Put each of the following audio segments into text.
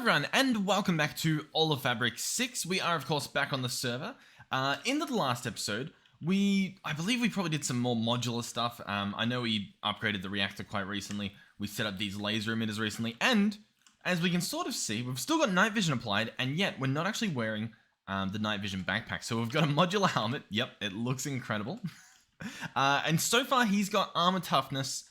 everyone, and welcome back to All of Fabric 6. We are, of course, back on the server. In the last episode, I believe we probably did some more modular stuff. I know we upgraded the reactor quite recently. We set up these laser emitters recently, and as we can sort of see, we've still got night vision applied, and yet we're not actually wearing the night vision backpack. So we've got a modular helmet. Yep, it looks incredible. And so far, he's got armor toughness,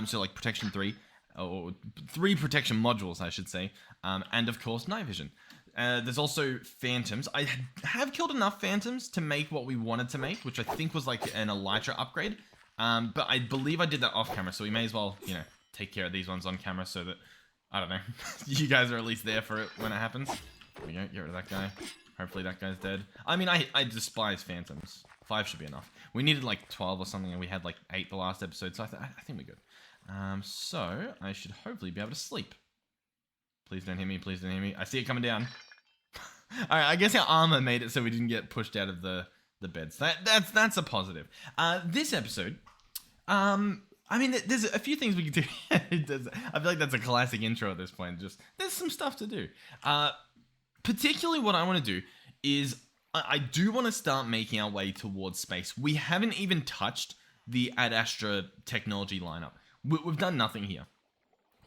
so like protection 3. Or 3 protection modules, I should say, and of course night vision. There's also phantoms. I have killed enough phantoms to make what we wanted to make, which I think was like an elytra upgrade, but I believe I did that off camera, so we may as well, you know, take care of these ones on camera so that, I don't know, you guys are at least there for it when it happens. There we go, get rid of that guy. Hopefully that guy's dead. I mean, I despise phantoms. 5 should be enough. We needed like 12 or something, and we had like 8 the last episode, so I think we're good. So I should hopefully be able to sleep. Please don't hit me, please don't hit me. I see it coming down. Alright, I guess our armor made it so we didn't get pushed out of the beds. That's a positive. This episode, I mean, there's a few things we can do. I feel like that's a classic intro at this point. Just, there's some stuff to do. Particularly what I want to do is, I do want to start making our way towards space. We haven't even touched the Ad Astra technology lineup. We've done nothing here.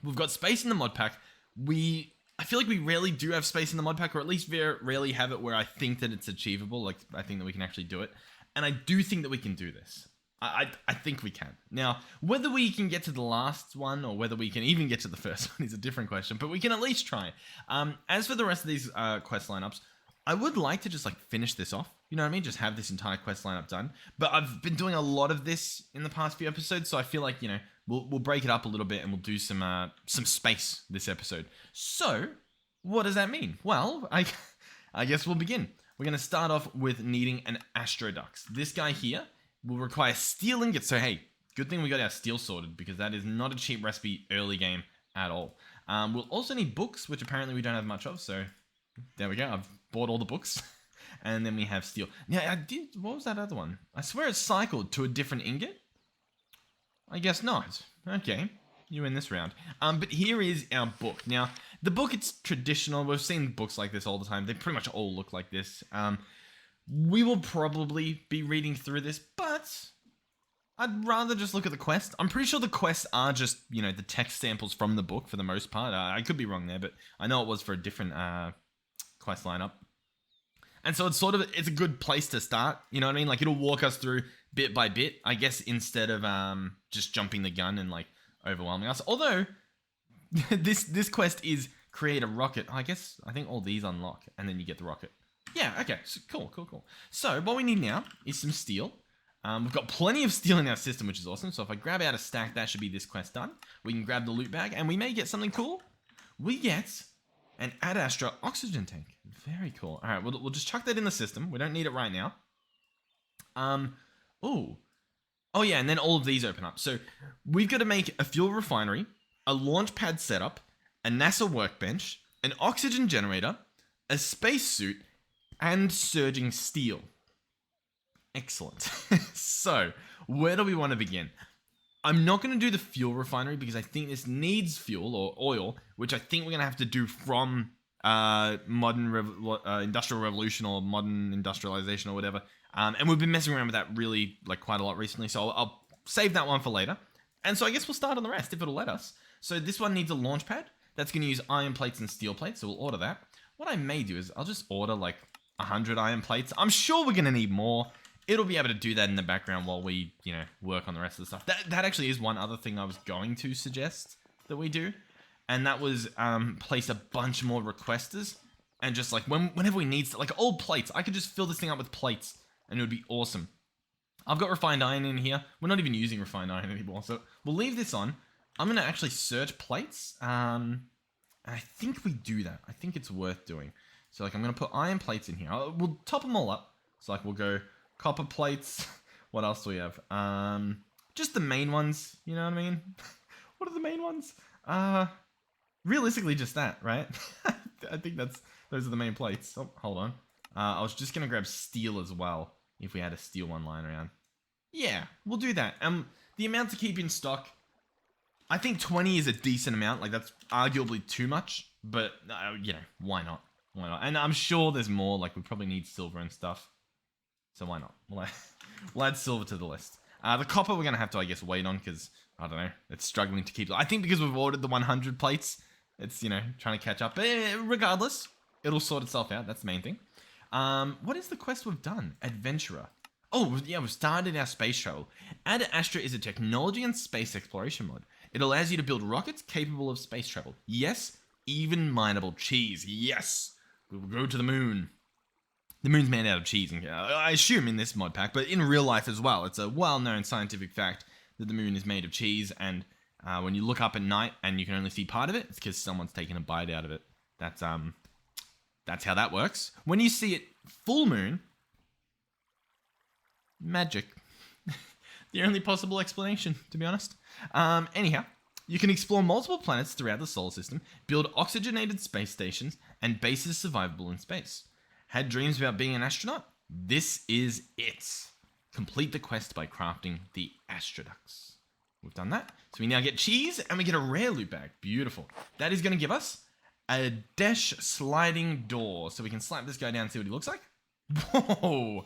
We've got space in the mod pack. I feel like we rarely do have space in the mod pack, or at least very rarely have it where I think that it's achievable. Like, I think that we can actually do it. And I do think that we can do this. I think we can. Now, whether we can get to the last one, or whether we can even get to the first one is a different question, but we can at least try. As for the rest of these quest lineups, I would like to just like finish this off. You know what I mean? Just have this entire quest lineup done. But I've been doing a lot of this in the past few episodes, so I feel like, you know, we'll break it up a little bit and we'll do some space this episode. So, what does that mean? Well, I guess we'll begin. We're going to start off with needing an Astrodux. This guy here will require steel ingots. So hey, good thing we got our steel sorted, because that is not a cheap recipe early game at all. We'll also need books, which apparently we don't have much of, so there we go. I've bought all the books. And then we have steel. Yeah, what was that other one? I swear it cycled to a different ingot. I guess not. Okay, you win this round. But here is our book. Now, the book, it's traditional. We've seen books like this all the time. They pretty much all look like this. We will probably be reading through this, but I'd rather just look at the quest. I'm pretty sure the quests are just, you know, the text samples from the book for the most part. I could be wrong there, but I know it was for a different quest lineup. And so it's a good place to start, you know what I mean? Like, it'll walk us through bit by bit, I guess, instead of just jumping the gun and like overwhelming us. Although this quest is create a rocket. I think all these unlock and then you get the rocket. Yeah, okay, so cool. So what we need now is some steel. We've got plenty of steel in our system, which is awesome. So if I grab out a stack, that should be this quest done. We can grab the loot bag and we may get something cool. We get an Ad Astra oxygen tank. Very cool. All right, we'll just chuck that in the system. We don't need it right now. Oh yeah, and then all of these open up. So we've got to make a fuel refinery, a launch pad setup, a NASA workbench, an oxygen generator, a spacesuit, and surging steel. Excellent. So where do we want to begin? I'm not going to do the fuel refinery because I think this needs fuel or oil, which I think we're going to have to do from industrial revolution or modern industrialization or whatever. And we've been messing around with that really like quite a lot recently, so I'll save that one for later. And so I guess we'll start on the rest if it'll let us. So this one needs a launch pad. That's going to use iron plates and steel plates, so we'll order that. What I may do is I'll just order like 100 iron plates. I'm sure we're going to need more. It'll be able to do that in the background while we, you know, work on the rest of the stuff. That actually is one other thing I was going to suggest that we do. And that was place a bunch more requesters. And just like, whenever we need, like old plates, I could just fill this thing up with plates. And it would be awesome. I've got refined iron in here. We're not even using refined iron anymore. So we'll leave this on. I'm going to actually search plates. And I think we do that. I think it's worth doing. So like, I'm going to put iron plates in here. We'll top them all up. So like, we'll go copper plates. What else do we have? Just the main ones. You know what I mean? What are the main ones? Realistically, just that, right? I think those are the main plates. Oh, hold on. I was just going to grab steel as well, if we had a steel one lying around. Yeah, we'll do that. The amount to keep in stock, I think 20 is a decent amount. Like, that's arguably too much. But, why not? Why not? And I'm sure there's more. Like, we probably need silver and stuff. So why not? We'll add silver to the list. The copper we're going to have to, I guess, wait on because, I don't know, it's struggling to keep... I think because we've ordered the 100 plates, it's, trying to catch up. But regardless, it'll sort itself out. That's the main thing. What is the quest we've done? Adventurer. Oh, yeah, we've started our space shuttle. Ad Astra is a technology and space exploration mod. It allows you to build rockets capable of space travel. Yes, even mineable cheese. Yes, we will go to the moon. The moon's made out of cheese, I assume in this mod pack, but in real life as well. It's a well-known scientific fact that the moon is made of cheese, and when you look up at night and you can only see part of it, it's because someone's taken a bite out of it. That's how that works. When you see it full moon, magic. The only possible explanation, to be honest. Anyhow, you can explore multiple planets throughout the solar system, build oxygenated space stations, and bases survivable in space. Had dreams about being an astronaut? This is it. Complete the quest by crafting the Astroducts. We've done that. So we now get cheese and we get a rare loot bag. Beautiful. That is going to give us a dash sliding door. So we can slap this guy down and see what he looks like. Whoa.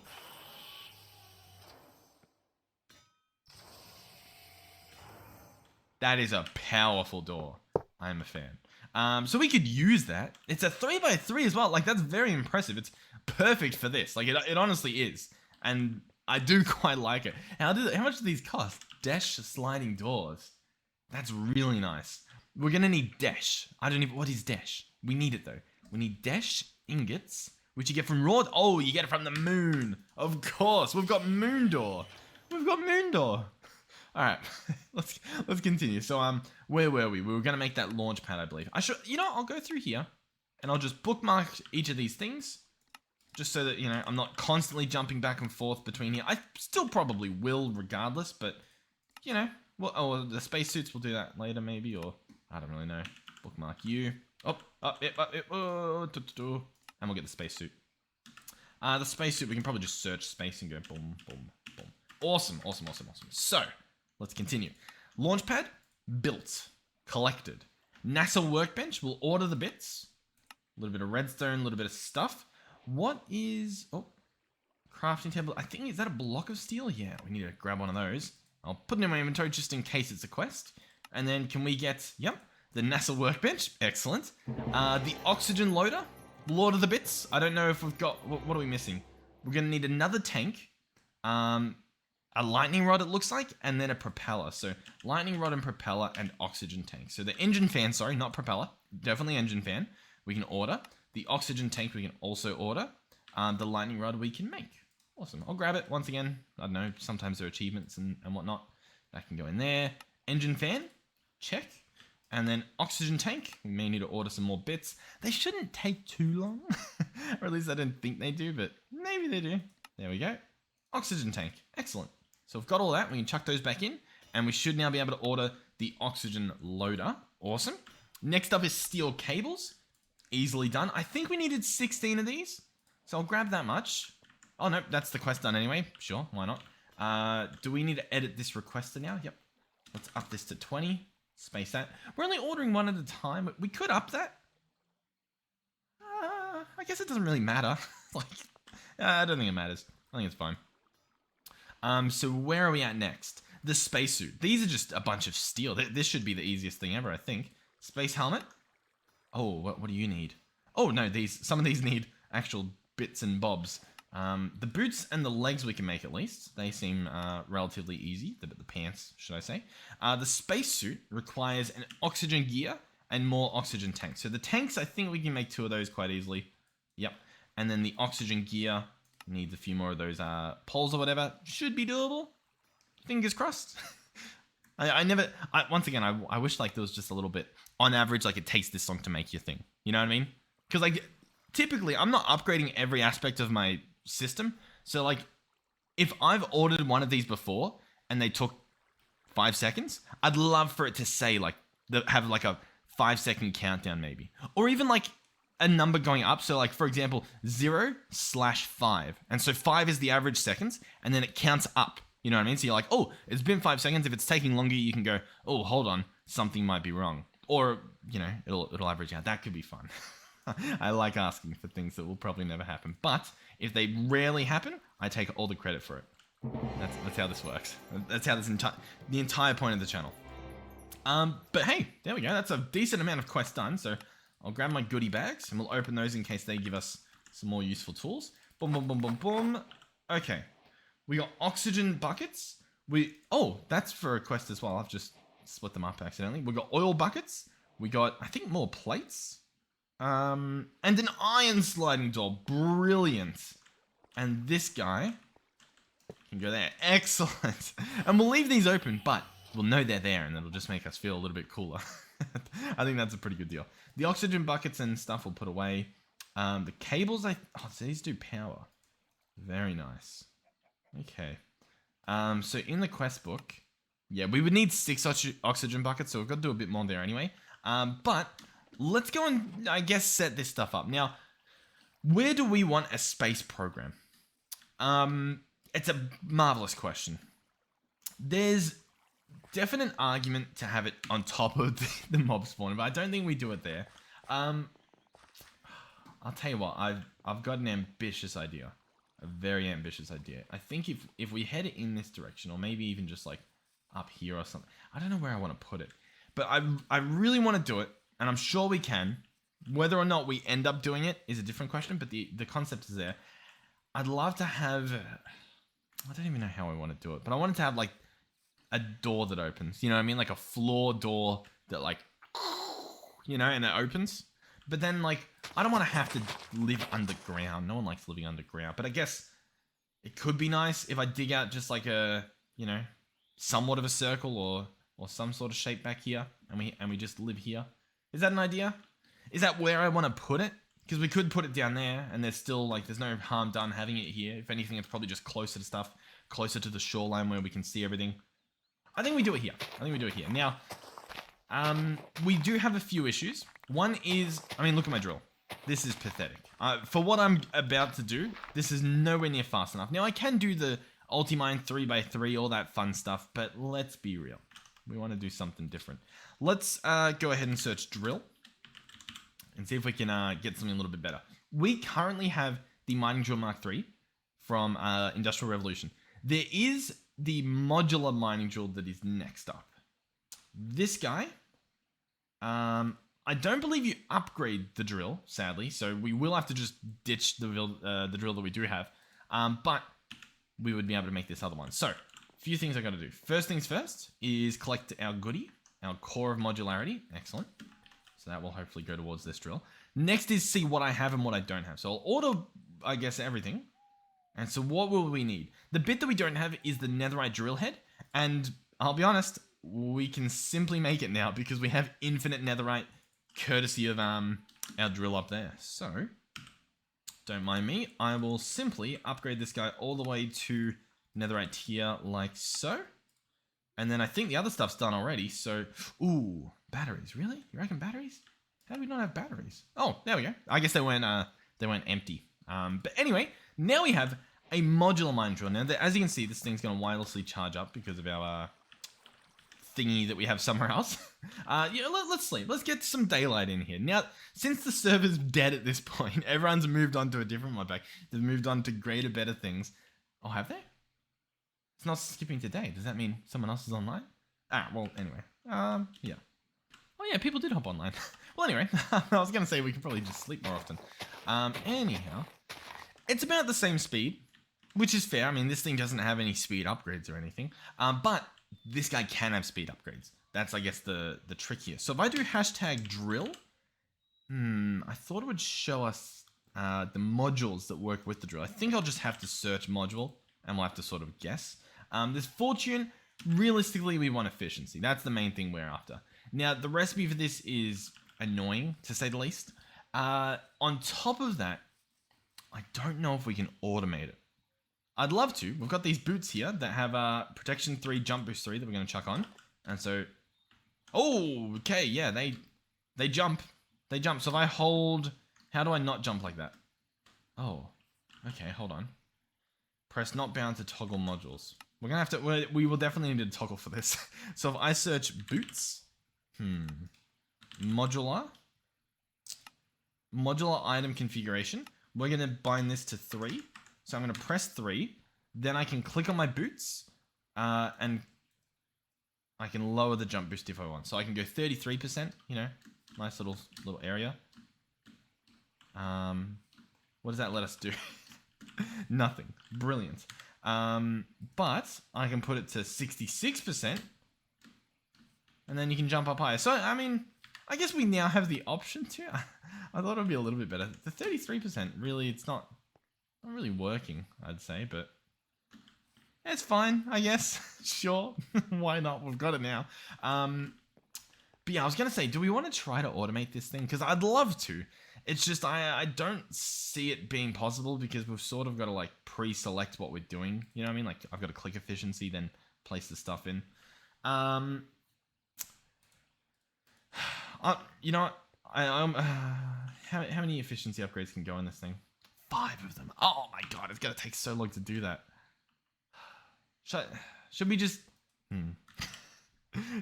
That is a powerful door. I am a fan. So we could use that. It's a 3x3 as well. Like, that's very impressive. It's perfect for this. Like, it honestly is. And I do quite like it. How much do these cost? Dash sliding doors. That's really nice. We're going to need dash. What is dash? We need it, though. We need dash ingots, which you get from raw... Oh, you get it from the moon. Of course. We've got moon door. All right, let's continue. So, where were we? We were going to make that launch pad, I believe. I'll go through here, and I'll just bookmark each of these things, just so that, I'm not constantly jumping back and forth between here. I still probably will, regardless, but, the spacesuits will do that later, maybe, or I don't really know. Bookmark you. And we'll get the spacesuit. The spacesuit, we can probably just search space and go boom, boom, boom. Awesome. So, let's continue. Launchpad, built, collected. NASA workbench, we'll order the bits. A little bit of redstone, a little bit of stuff. What is... Oh, crafting table. I think, is that a block of steel? Yeah, we need to grab one of those. I'll put it in my inventory just in case it's a quest. And then can we get... Yep, the NASA workbench. Excellent. The oxygen loader. We'll order the bits. I don't know if we've got... What are we missing? We're going to need another tank. A lightning rod, it looks like, and then a propeller. So, lightning rod and propeller and oxygen tank. So, the engine fan, sorry, not propeller. Definitely engine fan. We can order. The oxygen tank we can also order. The lightning rod we can make. Awesome. I'll grab it once again. I don't know, sometimes there are achievements and whatnot. That can go in there. Engine fan, check. And then oxygen tank. We may need to order some more bits. They shouldn't take too long. Or at least I don't think they do, but maybe they do. There we go. Oxygen tank. Excellent. So we've got all that. We can chuck those back in. And we should now be able to order the oxygen loader. Awesome. Next up is steel cables. Easily done. I think we needed 16 of these. So I'll grab that much. Oh, no. That's the quest done anyway. Sure. Why not? Do we need to edit this requester now? Yep. Let's up this to 20. Space that. We're only ordering one at a time. We could up that. I guess it doesn't really matter. I don't think it matters. I think it's fine. So where are we at next? The spacesuit. These are just a bunch of steel. This should be the easiest thing ever, I think. Space helmet. Oh, what do you need? Oh, no, some of these need actual bits and bobs. The boots and the legs we can make at least. They seem relatively easy. The pants, should I say. The spacesuit requires an oxygen gear and more oxygen tanks. So the tanks, I think we can make 2 of those quite easily. Yep. And then the oxygen gear needs a few more of those poles or whatever. Should be doable. Fingers crossed. Once again, I wish like there was just a little bit, on average, like it takes this long to make your thing. You know what I mean? Because like typically I'm not upgrading every aspect of my system. So like if I've ordered one of these before and they took 5 seconds, I'd love for it to say like, have like a 5-second countdown maybe. Or even like a number going up. So like, for example, 0/5. And so 5 is the average seconds and then it counts up. You know what I mean? So you're like, oh, it's been 5 seconds. If it's taking longer, you can go, oh, hold on. Something might be wrong. or, you know, it'll average out. That could be fun. I like asking for things that will probably never happen. But if they rarely happen, I take all the credit for it. That's how this works. That's how the entire point of the channel. But hey, there we go. That's a decent amount of quests done. So I'll grab my goodie bags and we'll open those in case they give us some more useful tools. Boom, boom, boom, boom, boom. Okay. We got oxygen buckets. Oh, that's for a quest as well. I've just split them up accidentally. We got oil buckets. We got, I think, more plates. And an iron sliding door. Brilliant. And this guy can go there. Excellent. And we'll leave these open, but we'll know they're there and it'll just make us feel a little bit cooler. I think that's a pretty good deal. The oxygen buckets and stuff we'll put away. The cables, so these do power. Very nice. Okay. So in the quest book, yeah, we would need 6 oxygen buckets, so we've got to do a bit more there anyway. But let's go and, I guess, set this stuff up. Now, where do we want a space program? It's a marvelous question. There's definite argument to have it on top of the mob spawner, but I don't think we do it there. I'll tell you what, I've got an ambitious idea. A very ambitious idea. I think if we head in this direction, or maybe even just like up here or something. I don't know where I want to put it. But I really want to do it, and I'm sure we can. Whether or not we end up doing it is a different question, but the concept is there. I'd love to have... I don't even know how I want to do it, but I wanted to have like a door that opens. You know what I mean? Like a floor door that like... You know, and it opens. But then, like, I don't want to have to live underground. No one likes living underground. But I guess it could be nice if I dig out just like a, you know, somewhat of a circle or some sort of shape back here. And we just live here. Is that an idea? Is that where I want to put it? Because we could put it down there and there's still, like, there's no harm done having it here. If anything, it's probably just closer to stuff. Closer to the shoreline where we can see everything. I think we do it here. Now, we do have a few issues. One is, I mean, look at my drill. This is pathetic. For what I'm about to do, this is nowhere near fast enough. Now, I can do the Ultimine 3x3, all that fun stuff, but let's be real. We want to do something different. Let's go ahead and search drill and see if we can get something a little bit better. We currently have the Mining Drill Mark III from Industrial Revolution. There is the modular mining drill that is next up. This guy... I don't believe you upgrade the drill, sadly, so we will have to just ditch the drill that we do have. But we would be able to make this other one. So, a few things I got to do. First things first is collect our goodie, our core of modularity. Excellent. So that will hopefully go towards this drill. Next is see what I have and what I don't have. So I'll order, I guess, everything. And so what will we need? The bit that we don't have is the netherite drill head. And I'll be honest, we can simply make it now because we have infinite netherite courtesy of our drill up there. So, don't mind me. I will simply upgrade this guy all the way to netherite tier like so. And then I think the other stuff's done already. So, ooh, batteries. Really? You reckon batteries? How do we not have batteries? Oh, there we go. I guess they weren't empty. But anyway, now we have a modular mine drill. Now, as you can see, this thing's going to wirelessly charge up because of our thingy that we have somewhere else. Yeah, let's sleep. Let's get some daylight in here. Now, since the server's dead at this point, everyone's moved on to a different modpack. They've moved on to greater, better things. Oh, have they? It's not skipping today. Does that mean someone else is online? Ah, well, anyway. Yeah. Oh, yeah, people did hop online. Well, anyway, I was going to say we could probably just sleep more often. Anyhow, it's about the same speed, which is fair. I mean, this thing doesn't have any speed upgrades or anything. But this guy can have speed upgrades. That's, I guess, the trick here. So if I do hashtag drill, I thought it would show us the modules that work with the drill. I think I'll just have to search module, and we'll have to sort of guess. There's fortune. Realistically, we want efficiency. That's the main thing we're after. Now, the recipe for this is annoying, to say the least. On top of that, I don't know if we can automate it. I'd love to. We've got these boots here that have protection 3, jump boost 3 that we're going to chuck on. And so... Oh, okay, yeah, they jump. They jump. So if I hold... How do I not jump like that? Oh, okay, hold on. Press not bound to toggle modules. We're going to have to... We will definitely need to toggle for this. So if I search boots... modular item configuration. We're going to bind this to 3. So I'm going to press 3. Then I can click on my boots and I can lower the jump boost if I want. So I can go 33%, you know, nice little area. What does that let us do? Nothing. Brilliant. But I can put it to 66%. And then you can jump up higher. So, I mean, I guess we now have the option to. I thought it would be a little bit better. The 33%, really, it's not really working, I'd say, but it's fine, I guess. Sure. Why not? We've got it now. But yeah, I was going to say, do we want to try to automate this thing? Because I'd love to. It's just, I don't see it being possible because we've sort of got to, like, pre-select what we're doing. You know what I mean? Like, I've got to click efficiency, then place the stuff in. You know what? How many efficiency upgrades can go in this thing? 5 of them. Oh my god, it's gonna take so long to do that. Should we just...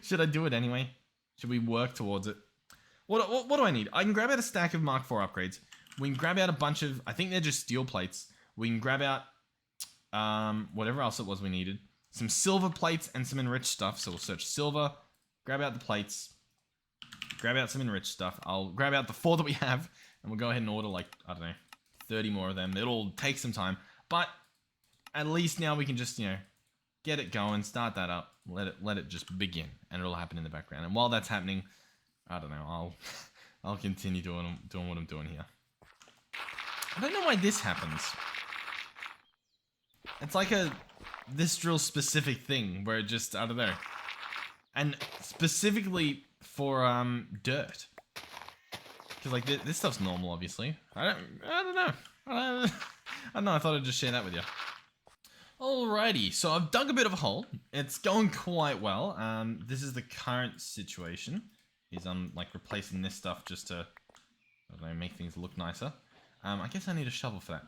Should I do it anyway? Should we work towards it? What do I need? I can grab out a stack of Mark IV upgrades. We can grab out a bunch of... I think they're just steel plates. We can grab out whatever else it was we needed. Some silver plates and some enriched stuff. So we'll search silver, grab out the plates, grab out some enriched stuff. I'll grab out the 4 that we have, and we'll go ahead and order, like, I don't know, 30 more of them. It'll take some time, but at least now we can just, you know, get it going, start that up, let it just begin, and it'll happen in the background. And while that's happening, I don't know, I'll continue doing what I'm doing here. I don't know why this happens. It's like this drill specific thing where it just, I don't know. And specifically for dirt. Because like this stuff's normal, obviously. I don't know. I don't know, I thought I'd just share that with you. Alrighty, so I've dug a bit of a hole. It's going quite well. This is the current situation. Is I'm like replacing this stuff just to, I don't know, make things look nicer. I guess I need a shovel for that.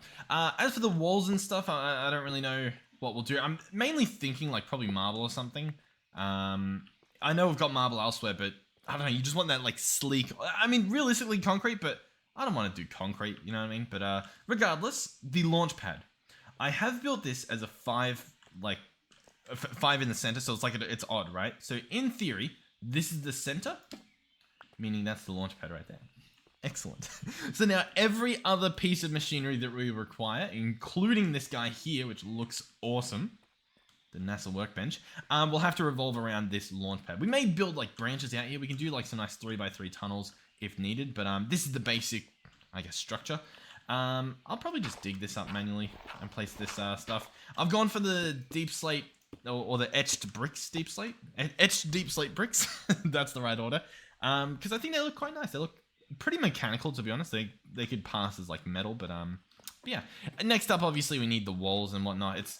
As for the walls and stuff, I don't really know what we'll do. I'm mainly thinking like probably marble or something. I know we've got marble elsewhere, but I don't know, you just want that like sleek, I mean realistically concrete, but I don't want to do concrete, you know what I mean? But regardless, the launch pad. I have built this as a 5, like 5 in the center, so it's like it's odd, right? So in theory, this is the center, meaning that's the launch pad right there. Excellent. So now every other piece of machinery that we require, including this guy here, which looks awesome, the NASA workbench, will have to revolve around this launch pad. We may build like branches out here. We can do like some nice 3x3 tunnels if needed, but this is the basic, I guess, structure. I'll probably just dig this up manually and place this stuff. I've gone for the deep slate or the etched bricks deep slate. Etched deep slate bricks. That's the right order. Because I think they look quite nice. They look pretty mechanical, to be honest. They could pass as like metal, but yeah. Next up, obviously, we need the walls and whatnot.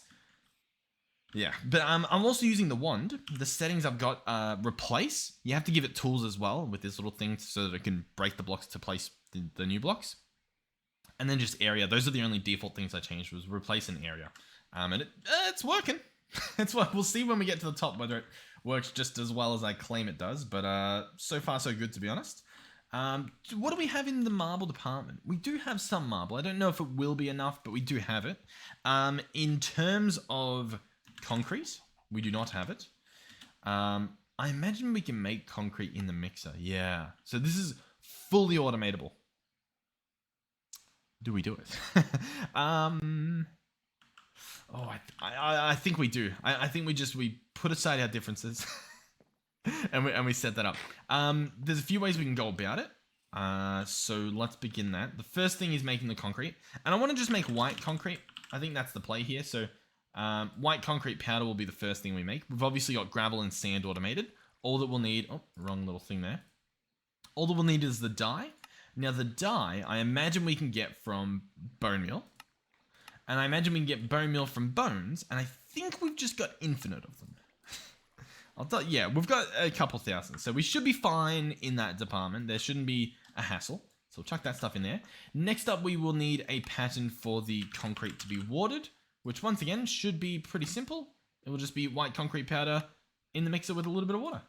Yeah, but I'm also using the wand. The settings I've got, replace. You have to give it tools as well with this little thing so that it can break the blocks to place the new blocks. And then just area. Those are the only default things I changed, was replace and area. And it's working. It's what we'll see when we get to the top whether it works just as well as I claim it does. But so far so good, to be honest. What do we have in the marble department? We do have some marble. I don't know if it will be enough, but we do have it. In terms of concrete, we do not have it. I imagine we can make concrete in the mixer. Yeah. So this is fully automatable. Do we do it? I think we do. I think we put aside our differences and we set that up. There's a few ways we can go about it. So let's begin that. The first thing is making the concrete, and I want to just make white concrete. I think that's the play here. So white concrete powder will be the first thing we make. We've obviously got gravel and sand automated. All that we'll need, oh, wrong little thing there. All that we'll need is the dye. Now the dye, I imagine we can get from bone meal. And I imagine we can get bone meal from bones. And I think we've just got infinite of them. Yeah, we've got a couple thousand. So we should be fine in that department. There shouldn't be a hassle. So we'll chuck that stuff in there. Next up, we will need a pattern for the concrete to be watered, which once again should be pretty simple. It will just be white concrete powder in the mixer with a little bit of water.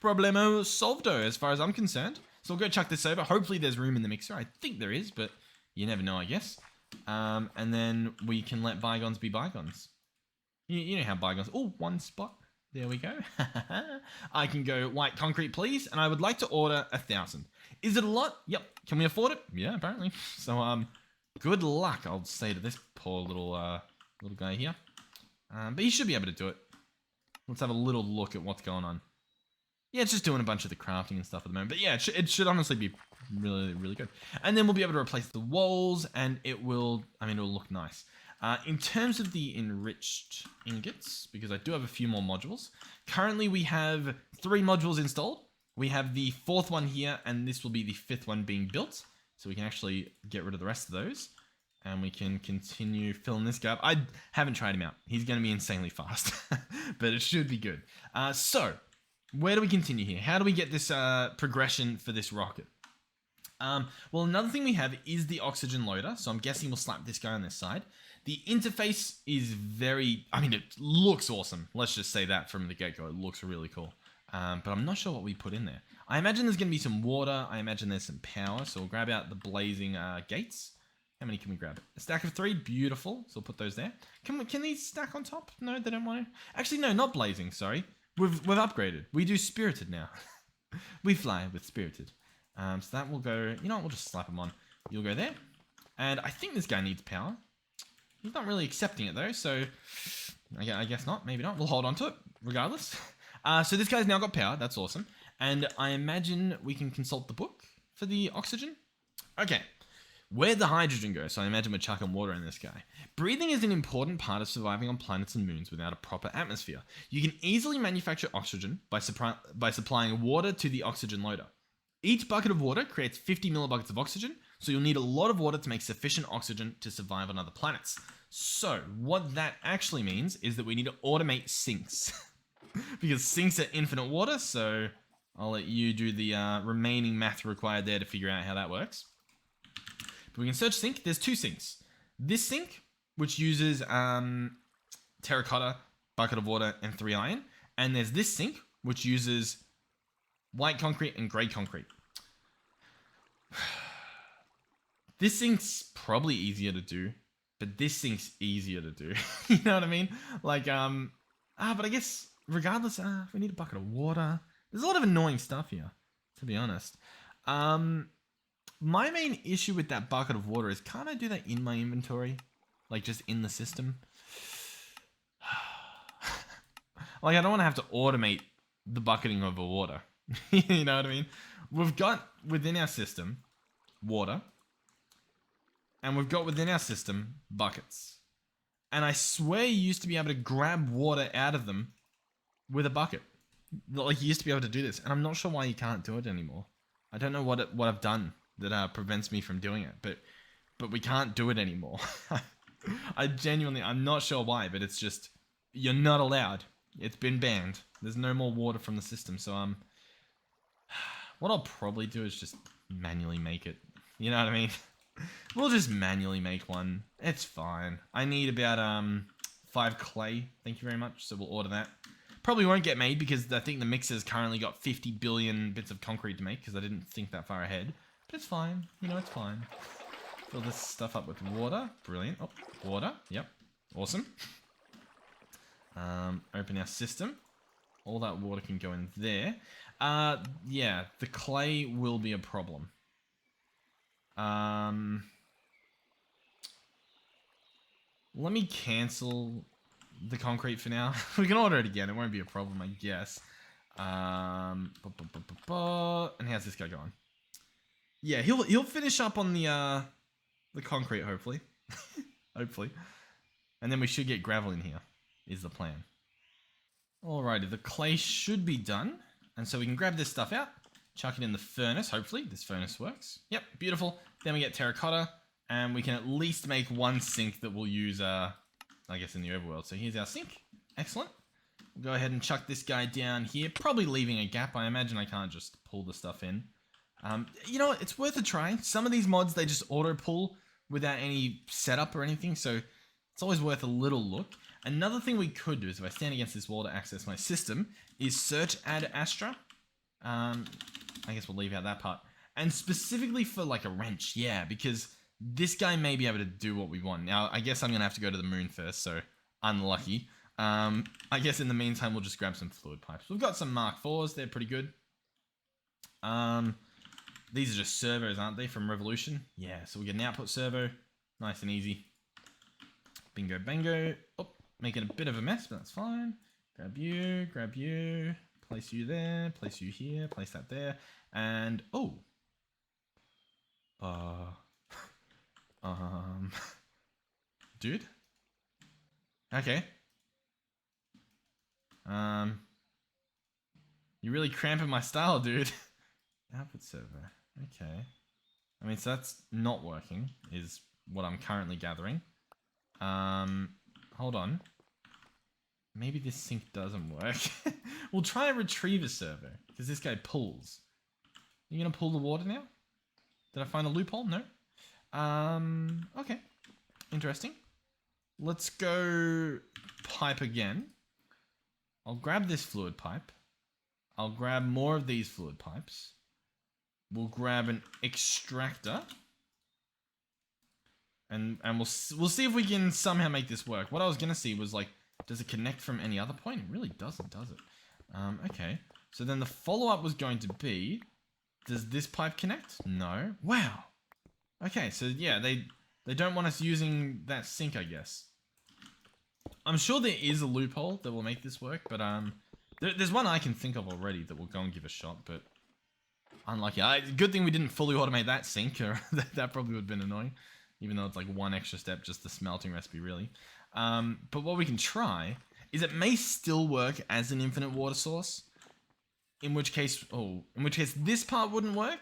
problemo solved as far as I'm concerned. So we'll go chuck this over. Hopefully there's room in the mixer. I think there is, but you never know, I guess. And then we can let bygones be bygones. You know how bygones... Oh, one spot. There we go. I can go white concrete, please. And I would like to order 1,000. Is it a lot? Yep. Can we afford it? Yeah, apparently. So, good luck, I'll say to this poor little guy here. But he should be able to do it. Let's have a little look at what's going on. Yeah, it's just doing a bunch of the crafting and stuff at the moment. But yeah, it should honestly be really, really good. And then we'll be able to replace the walls, and it will look nice. In terms of the enriched ingots, because I do have a few more modules. Currently, we have 3 modules installed. We have the 4th one here, and this will be the 5th one being built. So we can actually get rid of the rest of those. And we can continue filling this guy up. I haven't tried him out. He's going to be insanely fast. But it should be good. So, where do we continue here? How do we get this progression for this rocket? Well, another thing we have is the oxygen loader. So I'm guessing we'll slap this guy on this side. The interface is it looks awesome. Let's just say that from the get-go. It looks really cool. But I'm not sure what we put in there. I imagine there's going to be some water. I imagine there's some power. So we'll grab out the blazing gates. How many can we grab? A stack of 3. Beautiful. So we'll put those there. Can these stack on top? No, they don't want to. Actually, no, not blazing. Sorry. We've upgraded. We do spirited now. We fly with spirited. So that will go... You know what? We'll just slap them on. You'll go there. And I think this guy needs power. He's not really accepting it, though. So I guess not. Maybe not. We'll hold on to it regardless. So this guy's now got power. That's awesome. And I imagine we can consult the book for the oxygen. Okay. Where'd the hydrogen go? So I imagine we're chucking water in this guy. Breathing is an important part of surviving on planets and moons without a proper atmosphere. You can easily manufacture oxygen by supplying water to the oxygen loader. Each bucket of water creates 50 millibuckets of oxygen, so you'll need a lot of water to make sufficient oxygen to survive on other planets. So what that actually means is that we need to automate sinks. Because sinks are infinite water, so I'll let you do the remaining math required there to figure out how that works. But we can search sink. There's 2 sinks. This sink, which uses terracotta, bucket of water, and 3 iron. And there's this sink, which uses white concrete and grey concrete. This sink's probably easier to do, but this sink's easier to do. You know what I mean? Like, but I guess regardless, we need a bucket of water. There's a lot of annoying stuff here, to be honest. My main issue with that bucket of water is, can't I do that in my inventory? Like, just in the system? Like, I don't want to have to automate the bucketing of the water. You know what I mean? We've got within our system water, and we've got within our system buckets. And I swear you used to be able to grab water out of them with a bucket. Like, you used to be able to do this, and I'm not sure why you can't do it anymore. I don't know what I've done that prevents me from doing it, but we can't do it anymore. I'm not sure why, but it's just, you're not allowed. It's been banned. There's no more water from the system, so what I'll probably do is just manually make it. You know what I mean? We'll just manually make one. It's fine. I need about 5 clay. Thank you very much. So we'll order that. Probably won't get made because I think the mixer's currently got 50 billion bits of concrete to make because I didn't think that far ahead. But it's fine. You know, it's fine. Fill this stuff up with water. Brilliant. Oh, water. Yep. Awesome. Open our system. All that water can go in there. Yeah, the clay will be a problem. Let me cancel the concrete for now. We can order it again. It won't be a problem, I guess. And how's this guy going? Yeah, he'll finish up on the concrete, hopefully. Hopefully. And then we should get gravel in here, is the plan. Alrighty, the clay should be done. And so we can grab this stuff out, chuck it in the furnace, hopefully. This furnace works. Yep, beautiful. Then we get terracotta, and we can at least make 1 sink that we'll use, I guess, in the overworld. So here's our sink. Excellent. We'll go ahead and chuck this guy down here, probably leaving a gap. I imagine I can't just pull the stuff in. You know what? It's worth a try. Some of these mods, they just auto-pull without any setup or anything, so it's always worth a little look. Another thing we could do is if I stand against this wall to access my system is search add Astra. I guess we'll leave out that part. And specifically for like a wrench, yeah, because this guy may be able to do what we want. Now, I guess I'm going to have to go to the moon first, so unlucky. I guess in the meantime, we'll just grab some fluid pipes. We've got some Mark 4s. They're pretty good. These are just servos, aren't they, from Revolution? Yeah, so we get an output servo. Nice and easy. Bingo, bango. Oh, making a bit of a mess, but that's fine. Grab you. Place you there, place you here, place that there. And, oh. Dude? Okay. You're really cramping my style, dude. Output server. Okay. I mean, so that's not working, is what I'm currently gathering. Hold on. Maybe this sync doesn't work. We'll try a retriever servo, because this guy pulls. You gonna pull the water now? Did I find a loophole? No? Okay. Interesting. Let's go pipe again. I'll grab this fluid pipe. I'll grab more of these fluid pipes. We'll grab an extractor. And we'll see if we can somehow make this work. What I was going to see was like, does it connect from any other point? It really doesn't, does it? Okay. So then the follow-up was going to be, does this pipe connect? No. Wow. Okay, so yeah, they don't want us using that sink, I guess. I'm sure there is a loophole that will make this work, but there's one I can think of already that will go and give a shot, but unlucky. Good thing we didn't fully automate that sink, or that probably would have been annoying, even though it's like one extra step, just the smelting recipe, really. But what we can try is it may still work as an infinite water source, in which case this part wouldn't work,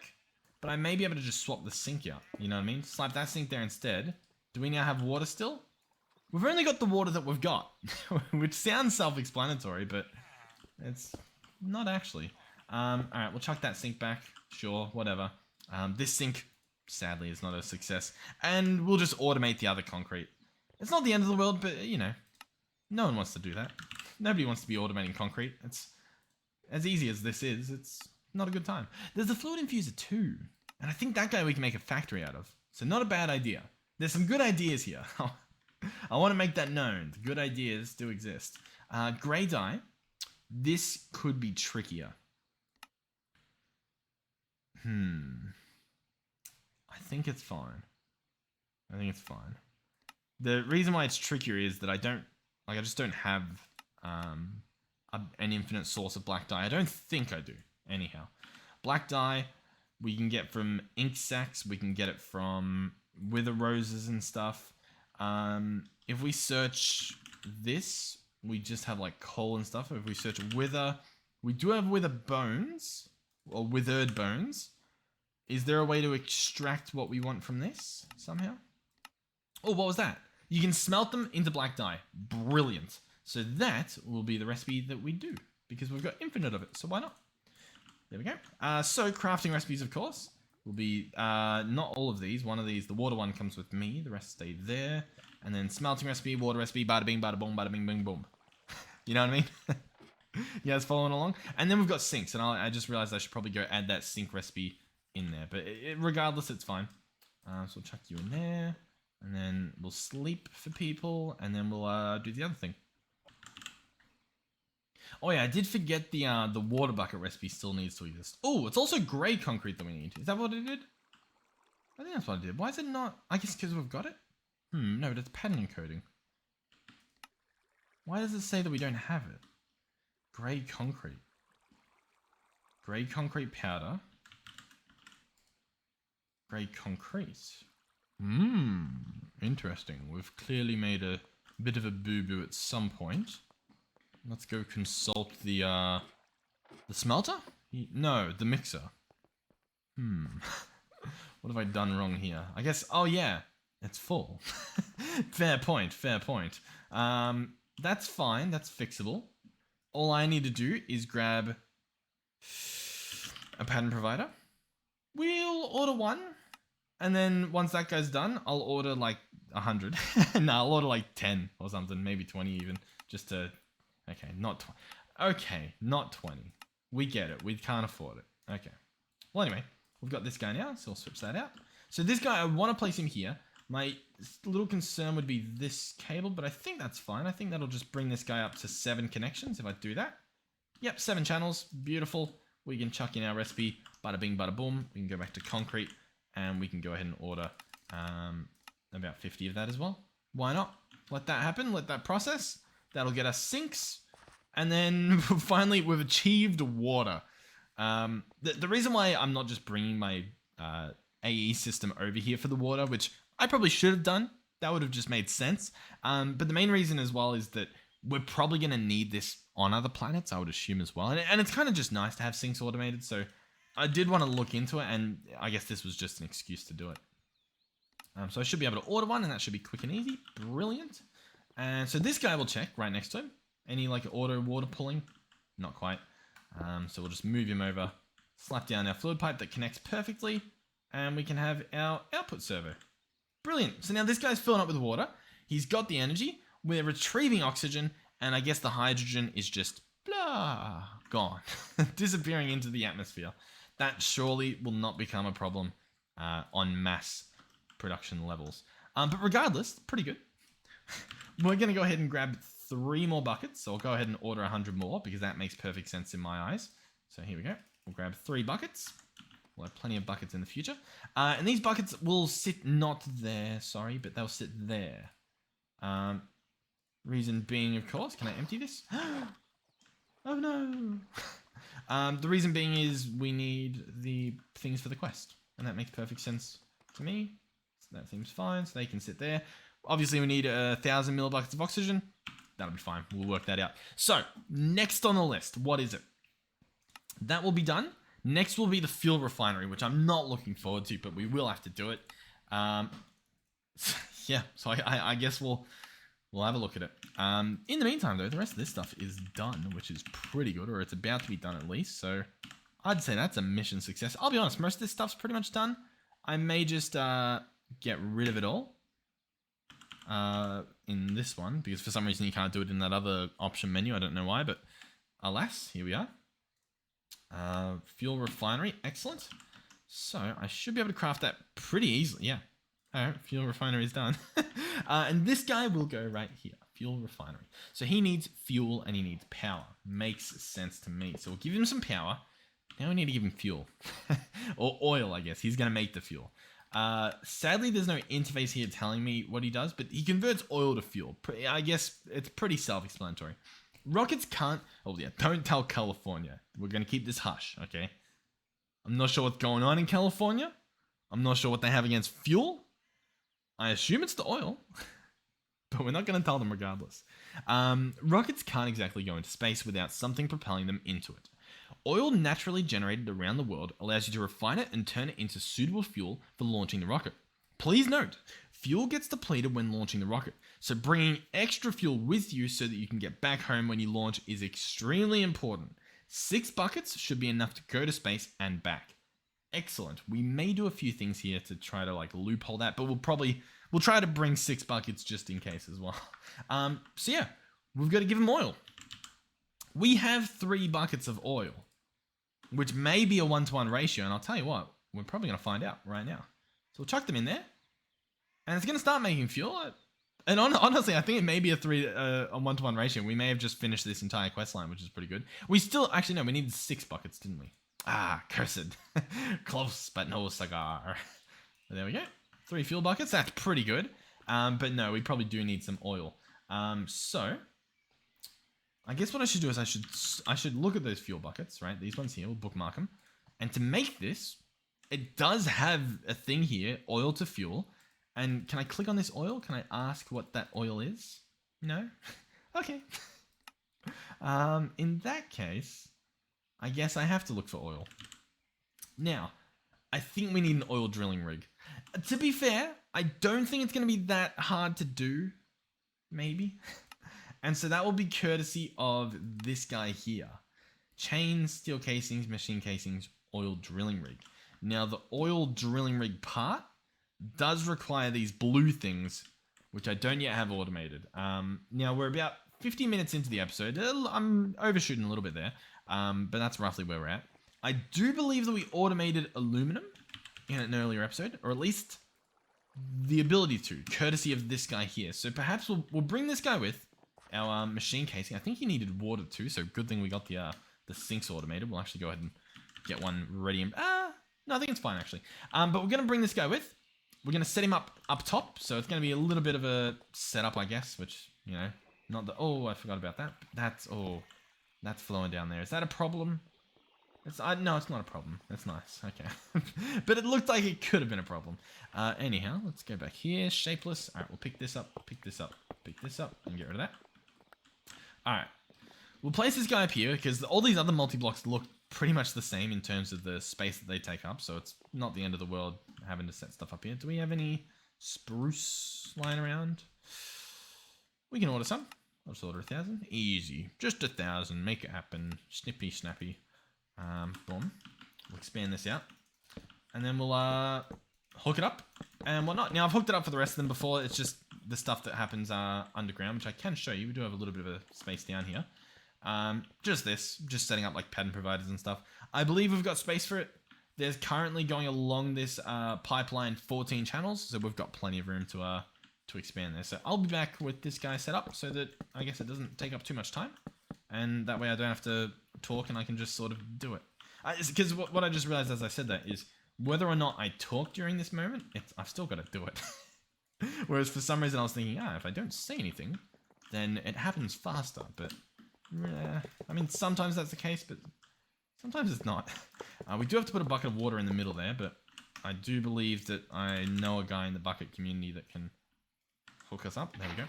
but I may be able to just swap the sink out, you know what I mean? Slap that sink there instead. Do we now have water still? We've only got the water that we've got, which sounds self-explanatory, but it's not actually. Alright, we'll chuck that sink back. Sure, whatever. This sink, sadly, is not a success. And we'll just automate the other concrete. It's not the end of the world, but, you know, no one wants to do that. Nobody wants to be automating concrete. It's as easy as this is. It's not a good time. There's the fluid infuser too. And I think that guy we can make a factory out of. So not a bad idea. There's some good ideas here. I want to make that known. The good ideas do exist. Grey dye. This could be trickier. I think it's fine. The reason why it's trickier is that I just don't have an infinite source of black dye. I don't think I do, anyhow. Black dye, we can get from ink sacs. We can get it from wither roses and stuff. If we search this, we just have like coal and stuff. If we search wither, we do have wither bones, or withered bones. Is there a way to extract what we want from this somehow? Oh, what was that? You can smelt them into black dye. Brilliant. So that will be the recipe that we do, because we've got infinite of it, so why not? There we go. So crafting recipes, of course, will be not all of these. One of these, the water one, comes with me. The rest stay there. And then smelting recipe, water recipe, bada bing, bada boom, bada bing, bing, boom. You know what I mean? You guys following along? And then we've got sinks, and I just realized I should probably go add that sink recipe in there. But regardless, it's fine. So we'll chuck you in there. And then we'll sleep for people, and then we'll do the other thing. Oh yeah, I did forget the water bucket recipe still needs to exist. Oh, it's also grey concrete that we need. Is that what it did? I think that's what I did. Why is it not? I guess because we've got it? No, but it's pattern encoding. Why does it say that we don't have it? Grey concrete. Grey concrete powder. Grey concrete. Interesting. We've clearly made a bit of a boo-boo at some point. Let's go consult the smelter? No, the mixer. What have I done wrong here? I guess, oh yeah, it's full. Fair point, fair point. That's fine, that's fixable. All I need to do is grab a pattern provider. We'll order one. And then once that guy's done, I'll order like 100. No, I'll order like 10 or something, maybe 20 even, just to... Okay, not 20. Okay, not 20. We get it. We can't afford it. Okay. Well, anyway, we've got this guy now, so I'll switch that out. So this guy, I want to place him here. My little concern would be this cable, but I think that's fine. I think that'll just bring this guy up to 7 connections if I do that. Yep, 7 channels. Beautiful. We can chuck in our recipe. Bada bing, bada boom. We can go back to concrete, and we can go ahead and order about 50 of that as well. Why not? Let that happen. Let that process. That'll get us sinks. And then finally, we've achieved water. The reason why I'm not just bringing my AE system over here for the water, which I probably should have done. That would have just made sense. But the main reason as well is that we're probably going to need this on other planets, I would assume as well. And it's kind of just nice to have sinks automated. So I did want to look into it, and I guess this was just an excuse to do it. So I should be able to order one, and that should be quick and easy. Brilliant. And so this guy will check right next to him. Any like auto water pulling? Not quite. So we'll just move him over, slap down our fluid pipe that connects perfectly, and we can have our output servo. Brilliant. So now this guy's filling up with water. He's got the energy. We're retrieving oxygen, and I guess the hydrogen is just blah, gone, disappearing into the atmosphere. That surely will not become a problem on mass production levels. But regardless, pretty good. We're going to go ahead and grab 3 more buckets. So I'll go ahead and order 100 more because that makes perfect sense in my eyes. So here we go. We'll grab 3 buckets. We'll have plenty of buckets in the future. And these buckets will sit not there, sorry, but they'll sit there. Reason being, of course, can I empty this? Oh no. The reason being is we need the things for the quest. And that makes perfect sense to me. So that seems fine. So they can sit there. Obviously, we need 1,000 millibuckets of oxygen. That'll be fine. We'll work that out. So, next on the list, what is it? That will be done. Next will be the fuel refinery, which I'm not looking forward to, but we will have to do it. Yeah, so I guess we'll have a look at it. In the meantime, though, the rest of this stuff is done, which is pretty good, or it's about to be done at least. So, I'd say that's a mission success. I'll be honest, most of this stuff's pretty much done. I may just get rid of it all. In this one, because for some reason you can't do it in that other option menu. I don't know why, but alas, here we are. Fuel refinery, excellent. So I should be able to craft that pretty easily. Yeah. All right, fuel refinery is done. And this guy will go right here. Fuel refinery. So he needs fuel and he needs power. Makes sense to me. So we'll give him some power. Now we need to give him fuel. Or oil, I guess. He's going to make the fuel. Sadly, there's no interface here telling me what he does, but he converts oil to fuel. I guess it's pretty self-explanatory. Rockets can't... Oh, yeah, don't tell California. We're going to keep this hush, okay? I'm not sure what's going on in California. I'm not sure what they have against fuel. I assume it's the oil. But we're not going to tell them regardless. Rockets can't exactly go into space without something propelling them into it. Oil naturally generated around the world allows you to refine it and turn it into suitable fuel for launching the rocket. Please note, fuel gets depleted when launching the rocket, so bringing extra fuel with you so that you can get back home when you launch is extremely important. 6 buckets should be enough to go to space and back. Excellent. We may do a few things here to try to loophole that, but we'll try to bring 6 buckets just in case as well. So yeah, we've got to give them oil. We have 3 buckets of oil, which may be a 1-to-1 ratio, and I'll tell you what, we're probably going to find out right now. So we'll chuck them in there, and it's going to start making fuel. And honestly, I think it may be a 1-to-1 ratio. We may have just finished this entire quest line, which is pretty good. We still, actually, no, we needed 6 buckets, didn't we? Ah, cursed. Close, but no cigar. But there we go. 3 fuel buckets, that's pretty good. But no, we probably do need some oil. So... I guess what I should do is I should look at those fuel buckets, right? These ones here, we'll bookmark them. And to make this, it does have a thing here, oil to fuel. And can I click on this oil? Can I ask what that oil is? No? Okay. In that case, I guess I have to look for oil. Now, I think we need an oil drilling rig. To be fair, I don't think it's going to be that hard to do. Maybe. And so that will be courtesy of this guy here. Chains, steel casings, machine casings, oil drilling rig. Now the oil drilling rig part does require these blue things, which I don't yet have automated. Now we're about 50 minutes into the episode. I'm overshooting a little bit there, but that's roughly where we're at. I do believe that we automated aluminum in an earlier episode, or at least the ability to, courtesy of this guy here. So perhaps we'll bring this guy with our machine casing. I think he needed water too, so good thing we got the sinks automated. We'll actually go ahead and get one ready. And no, I think it's fine actually. But we're gonna bring this guy with. We're gonna set him up top, so it's gonna be a little bit of a setup, I guess. Which, you know, not the I forgot about that. That's flowing down there. Is that a problem? No, it's not a problem. That's nice. Okay. But it looked like it could have been a problem. Anyhow, let's go back here. Shapeless. All right, we'll pick this up, pick this up, pick this up, and get rid of that. All right. We'll place this guy up here because all these other multi-blocks look pretty much the same in terms of the space that they take up. So it's not the end of the world having to set stuff up here. Do we have any spruce lying around? We can order some. I'll just order 1,000. Easy. Just 1,000. Make it happen. Snippy, snappy. Boom. We'll expand this out. And then we'll hook it up and whatnot. Now, I've hooked it up for the rest of them before. It's just the stuff that happens underground, which I can show you. We do have a little bit of a space down here. Just setting up like pattern providers and stuff. I believe we've got space for it. There's currently going along this pipeline 14 channels, so we've got plenty of room to expand there. So I'll be back with this guy set up so that I guess it doesn't take up too much time. And that way I don't have to talk and I can just sort of do it. Because what I just realized as I said that is whether or not I talk during this moment, I've still got to do it. Whereas for some reason I was thinking, if I don't say anything, then it happens faster. But I mean, sometimes that's the case, but sometimes it's not. We do have to put a bucket of water in the middle there, but I do believe that I know a guy in the bucket community that can hook us up. There we go.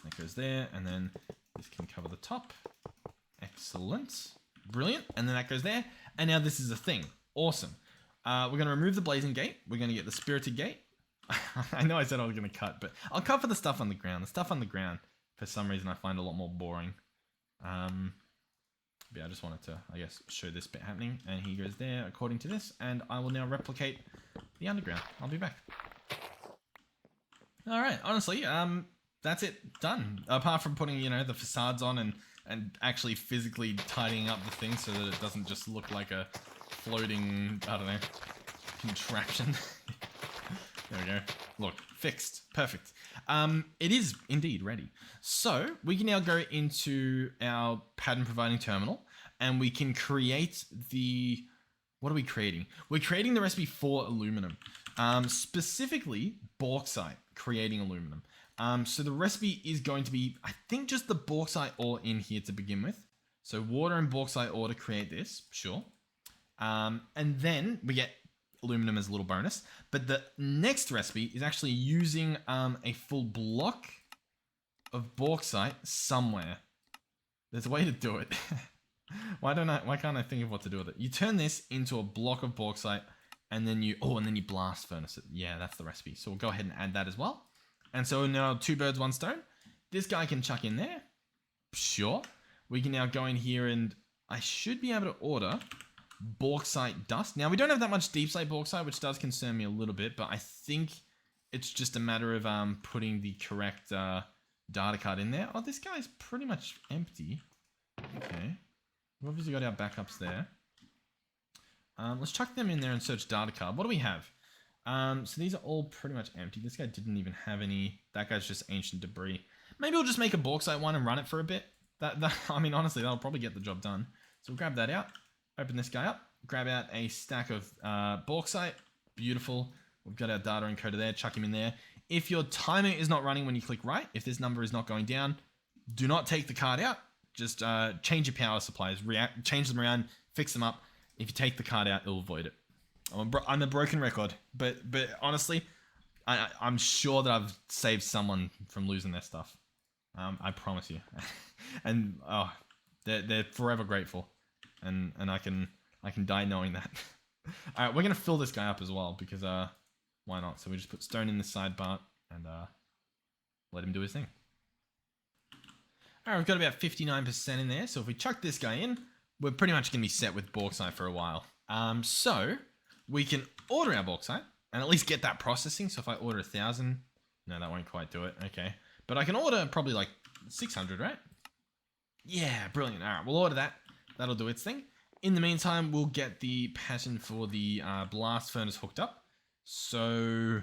That goes there, and then this can cover the top. Excellent. Brilliant. And then that goes there. And now this is a thing. Awesome. We're going to remove the blazing gate. We're going to get the spirited gate. I know I said I was going to cut, but I'll cut for the stuff on the ground. The stuff on the ground, for some reason, I find a lot more boring. Yeah, I just wanted to, I guess, show this bit happening. And he goes there according to this. And I will now replicate the underground. I'll be back. All right. Honestly, that's it. Done. Apart from putting, the facades on and actually physically tidying up the thing so that it doesn't just look like a floating, I don't know, contraption. There we go. Look, fixed. Perfect. It is indeed ready. So we can now go into our pattern providing terminal and we can create what are we creating? We're creating the recipe for aluminum, specifically bauxite, creating aluminum. So the recipe is going to be, I think, just the bauxite ore in here to begin with. So water and bauxite ore to create this, sure. And then we get aluminum as a little bonus. But the next recipe is actually using a full block of bauxite somewhere. There's a way to do it. Why can't I think of what to do with it? You turn this into a block of bauxite and then you blast furnace it. Yeah, that's the recipe. So we'll go ahead and add that as well. And so now 2 birds, 1 stone. This guy can chuck in there. Sure. We can now go in here and I should be able to order bauxite dust. Now, we don't have that much deep slate bauxite, which does concern me a little bit, but I think it's just a matter of putting the correct data card in there. Oh, this guy's pretty much empty. Okay. We've obviously got our backups there. Let's chuck them in there and search data card. What do we have? So these are all pretty much empty. This guy didn't even have any. That guy's just ancient debris. Maybe we'll just make a bauxite one and run it for a bit. I mean, honestly, that'll probably get the job done. So we'll grab that out. Open this guy up. Grab out a stack of bauxite. Beautiful. We've got our data encoder there. Chuck him in there. If your timer is not running when you click right, if this number is not going down, do not take the card out. Just change your power supplies. Change them around. Fix them up. If you take the card out, it'll void it. I'm a broken record, but honestly, I'm sure that I've saved someone from losing their stuff. I promise you, and they're forever grateful, and I can die knowing that. All right, we're gonna fill this guy up as well because why not? So we just put stone in the sidebar and let him do his thing. All right, we've got about 59% in there. So if we chuck this guy in, we're pretty much gonna be set with bauxite for a while. So we can order our bauxite and at least get that processing. So if I order 1,000, no, that won't quite do it. Okay. But I can order probably like 600, right? Yeah, brilliant. All right, we'll order that. That'll do its thing. In the meantime, we'll get the pattern for the blast furnace hooked up. So,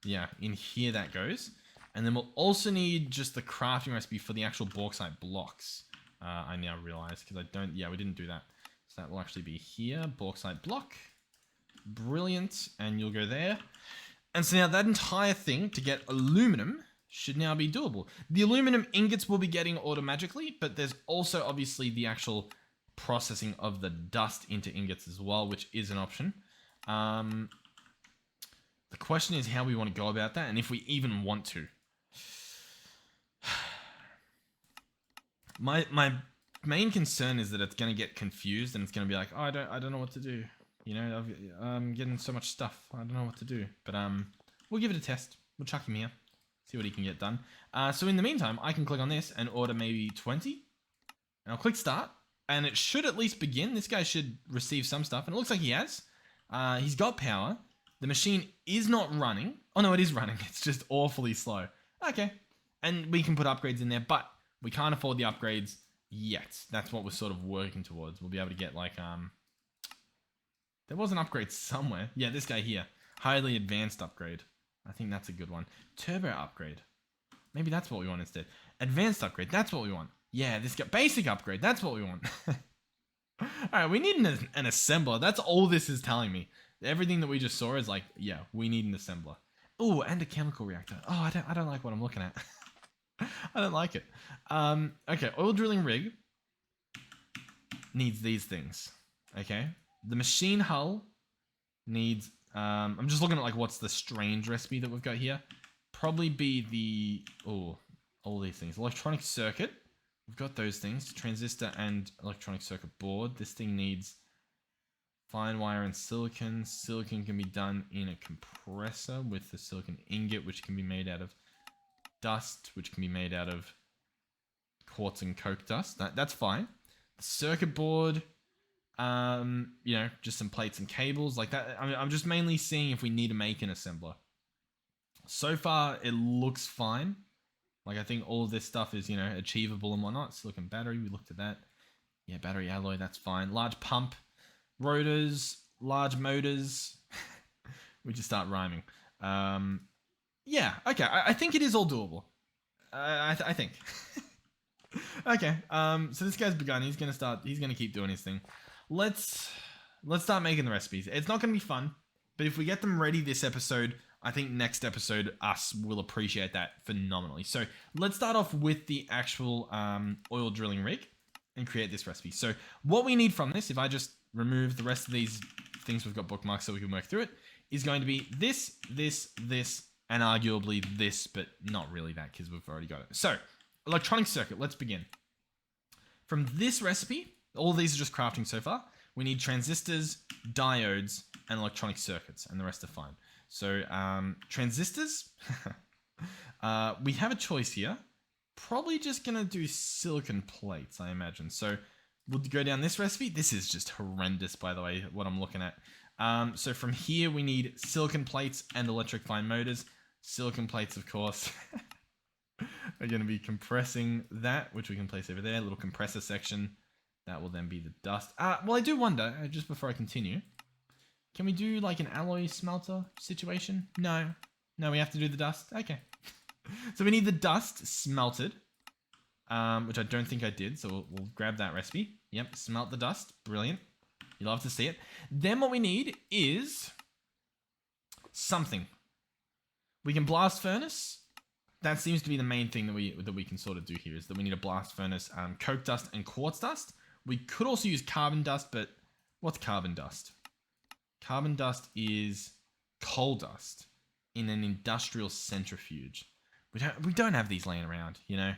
yeah, in here that goes. And then we'll also need just the crafting recipe for the actual bauxite blocks. I now realize, because we didn't do that. So that will actually be here, bauxite block. Brilliant, and you'll go there. And so now that entire thing to get aluminum should now be doable. The aluminum ingots will be getting automatically, but there's also obviously the actual processing of the dust into ingots as well, which is an option. The question is how we want to go about that, and if we even want to. My main concern is that it's going to get confused, and it's going to be like, oh, I don't know what to do. You know, I'm getting so much stuff. I don't know what to do. But we'll give it a test. We'll chuck him here. See what he can get done. So in the meantime, I can click on this and order maybe 20. And I'll click start. And it should at least begin. This guy should receive some stuff. And it looks like he has. He's got power. The machine is not running. Oh, no, it is running. It's just awfully slow. Okay. And we can put upgrades in there. But we can't afford the upgrades yet. That's what we're sort of working towards. We'll be able to get like... There was an upgrade somewhere. Yeah, this guy here. Highly advanced upgrade. I think that's a good one. Turbo upgrade. Maybe that's what we want instead. Advanced upgrade. That's what we want. Yeah, this guy. Basic upgrade. That's what we want. Alright, we need an assembler. That's all this is telling me. Everything that we just saw is like, yeah, we need an assembler. Oh, and a chemical reactor. Oh, I don't like what I'm looking at. I don't like it. Okay, oil drilling rig needs these things. Okay. The machine hull needs, I'm just looking at like what's the strange recipe that we've got here. Probably be the, all these things. Electronic circuit. We've got those things. Transistor and electronic circuit board. This thing needs fine wire and silicon. Silicon can be done in a compressor with the silicon ingot, which can be made out of dust, which can be made out of quartz and coke dust. That's fine. The circuit board... you know, just some plates and cables like that. I mean, I'm just mainly seeing if we need to make an assembler. So far, it looks fine. Like, I think all of this stuff is, you know, achievable and whatnot. Silicon battery, we looked at that. Yeah, battery alloy, that's fine. Large pump, rotors, large motors. We just start rhyming. Yeah, okay. I think it is all doable. I think. Okay. So this guy's begun. He's gonna keep doing his thing. Let's start making the recipes. It's not going to be fun, but if we get them ready this episode, I think next episode us will appreciate that phenomenally. So let's start off with the actual oil drilling rig and create this recipe. So what we need from this, if I just remove the rest of these things we've got bookmarked so we can work through it, is going to be this, and arguably this, but not really that because we've already got it. So electronic circuit, let's begin. From this recipe... All of these are just crafting so far. We need transistors, diodes, and electronic circuits, and the rest are fine. So, transistors. We have a choice here. Probably just going to do silicon plates, I imagine. So, we'll go down this recipe. This is just horrendous, by the way, what I'm looking at. So, from here, we need silicon plates and electric fine motors. Silicon plates, of course. We're going to be compressing that, which we can place over there. Little compressor section. That will then be the dust. Well, I do wonder, just before I continue, can we do like an alloy smelter situation? No. No, we have to do the dust? Okay. So we need the dust smelted, which I don't think I did, so we'll grab that recipe. Yep, smelt the dust. Brilliant. You love to see it. Then what we need is something. We can blast furnace. That seems to be the main thing that we can sort of do here, is that we need a blast furnace, coke dust and quartz dust. We could also use carbon dust, but what's carbon dust? Carbon dust is coal dust in an industrial centrifuge. We don't have these laying around, you know?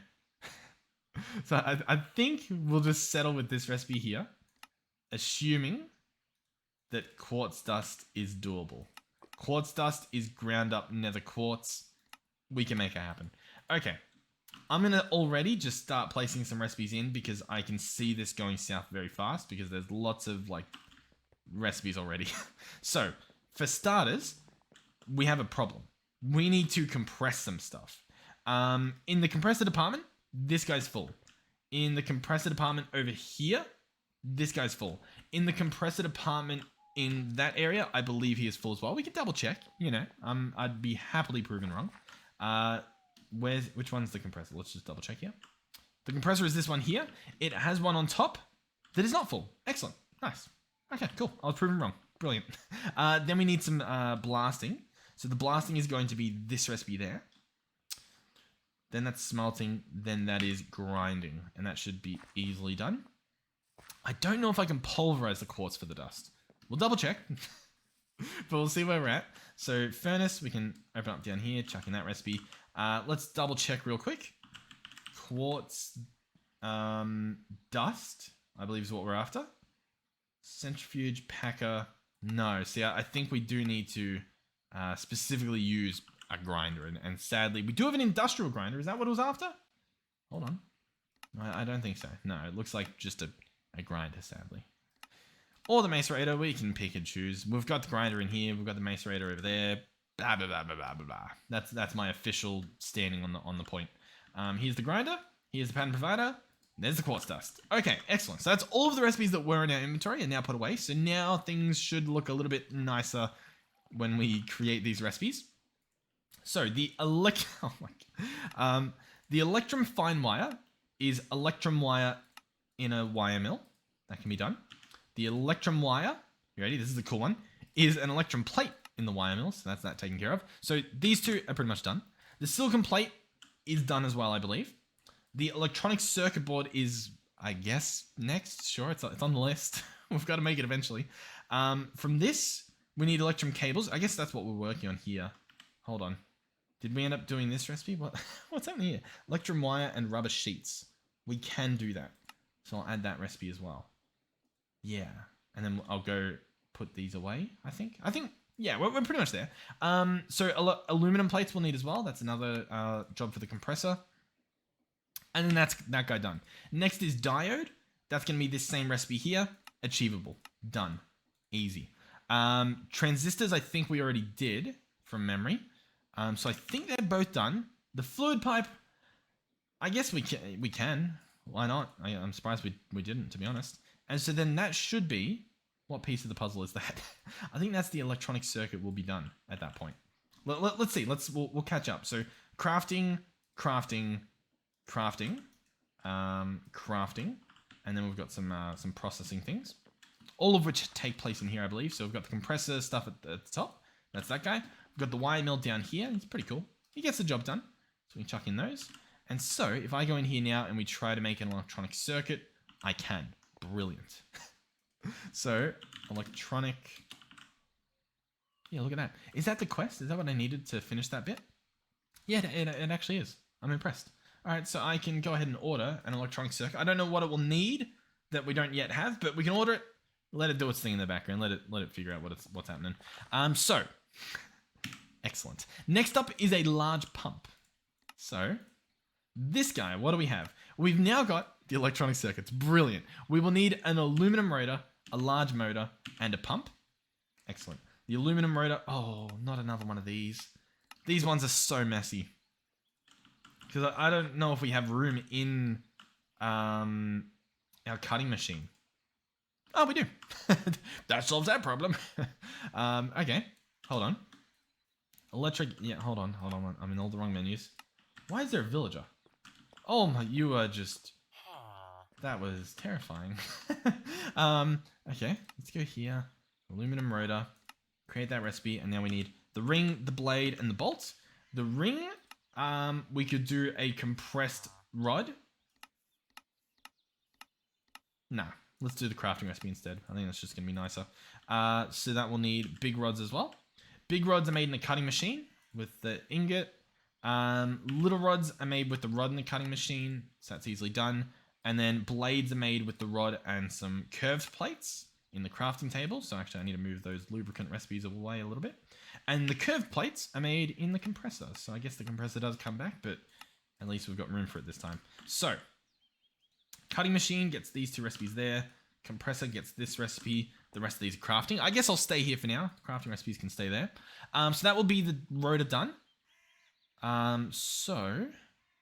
So I think we'll just settle with this recipe here, assuming that quartz dust is doable. Quartz dust is ground up nether quartz. We can make it happen. Okay. I'm going to already just start placing some recipes in because I can see this going south very fast because there's lots of like recipes already. So for starters, we have a problem. We need to compress some stuff. In the compressor department, this guy's full. In the compressor department over here, this guy's full. In the compressor department in that area, I believe he is full as well. We can double check, you know. I'd be happily proven wrong. Which one's the compressor? Let's just double check here. The compressor is this one here. It has one on top that is not full. Excellent. Nice. Okay, cool. I was proven wrong. Brilliant. Then we need some blasting. So the blasting is going to be this recipe there. Then that's smelting. Then that is grinding. And that should be easily done. I don't know if I can pulverize the quartz for the dust. We'll double check. But we'll see where we're at. So furnace, we can open up down here, chuck in that recipe. Let's double check real quick. Quartz dust, I believe is what we're after. Centrifuge, packer. No, see, I think we do need to specifically use a grinder. And sadly, we do have an industrial grinder. Is that what it was after? Hold on. I don't think so. No, it looks like just a grinder, sadly. Or the macerator, we can pick and choose. We've got the grinder in here. We've got the macerator over there. Blah, blah, blah, blah, blah, blah, blah. That's my official standing on the point. Here's the grinder. Here's the pattern provider. There's the quartz dust. Okay, excellent. So that's all of the recipes that were in our inventory and now put away. So now things should look a little bit nicer when we create these recipes. So the the electrum fine wire is electrum wire in a wire mill. That can be done. The electrum wire, you ready? This is the cool one, is an electrum plate in the wire mill. So that's that taken care of. So these two are pretty much done. The silicon plate is done as well, I believe. The electronic circuit board is, I guess, next. Sure, it's on the list. We've got to make it eventually. From this, we need electrum cables. I guess that's what we're working on here. Hold on. Did we end up doing this recipe? What's happening here? Electrum wire and rubber sheets. We can do that. So I'll add that recipe as well. Yeah. And then I'll go put these away, I think. Yeah, we're pretty much there. So aluminum plates we'll need as well. That's another job for the compressor. And then that's that guy done. Next is diode. That's going to be this same recipe here. Achievable. Done. Easy. Transistors, I think we already did from memory. So I think they're both done. The fluid pipe, I guess we can. Why not? I'm surprised we didn't, to be honest. And so then that should be... What piece of the puzzle is that? I think that's the electronic circuit will be done at that point. Let's see. We'll catch up. So crafting, and then we've got some processing things, all of which take place in here, I believe. So we've got the compressor stuff at the top. That's that guy. We've got the wire mill down here. He's pretty cool. He gets the job done. So we can chuck in those. And so if I go in here now and we try to make an electronic circuit, I can. Brilliant. So electronic. Yeah, look at that. Is that the quest? Is that what I needed to finish that bit? Yeah, it actually is. I'm impressed. All right, so I can go ahead and order an electronic circuit. I don't know what it will need that we don't yet have, but we can order it. Let it do its thing in the background. Let it figure out what's happening. So excellent. Next up is a large pump. So this guy, what do we have? We've now got the electronic circuits. Brilliant. We will need an aluminum rotor, a large motor, and a pump. Excellent. The aluminum rotor. Oh, not another one of these. These ones are so messy. Because I don't know if we have room in our cutting machine. Oh, we do. That solves that problem. Okay. Hold on. Electric. Yeah, hold on. I'm in all the wrong menus. Why is there a villager? Oh my, you are just... That was terrifying. Okay, let's go here. Aluminum rotor. Create that recipe. And now we need the ring, the blade, and the bolts. The ring, we could do a compressed rod. Nah, let's do the crafting recipe instead. I think that's just going to be nicer. So that will need big rods as well. Big rods are made in a cutting machine with the ingot. Little rods are made with the rod in the cutting machine. So that's easily done. And then blades are made with the rod and some curved plates in the crafting table. So actually I need to move those lubricant recipes away a little bit. And the curved plates are made in the compressor. So I guess the compressor does come back, but at least we've got room for it this time. So cutting machine gets these two recipes there. Compressor gets this recipe. The rest of these are crafting. I guess I'll stay here for now. Crafting recipes can stay there. So that will be the rotor done. So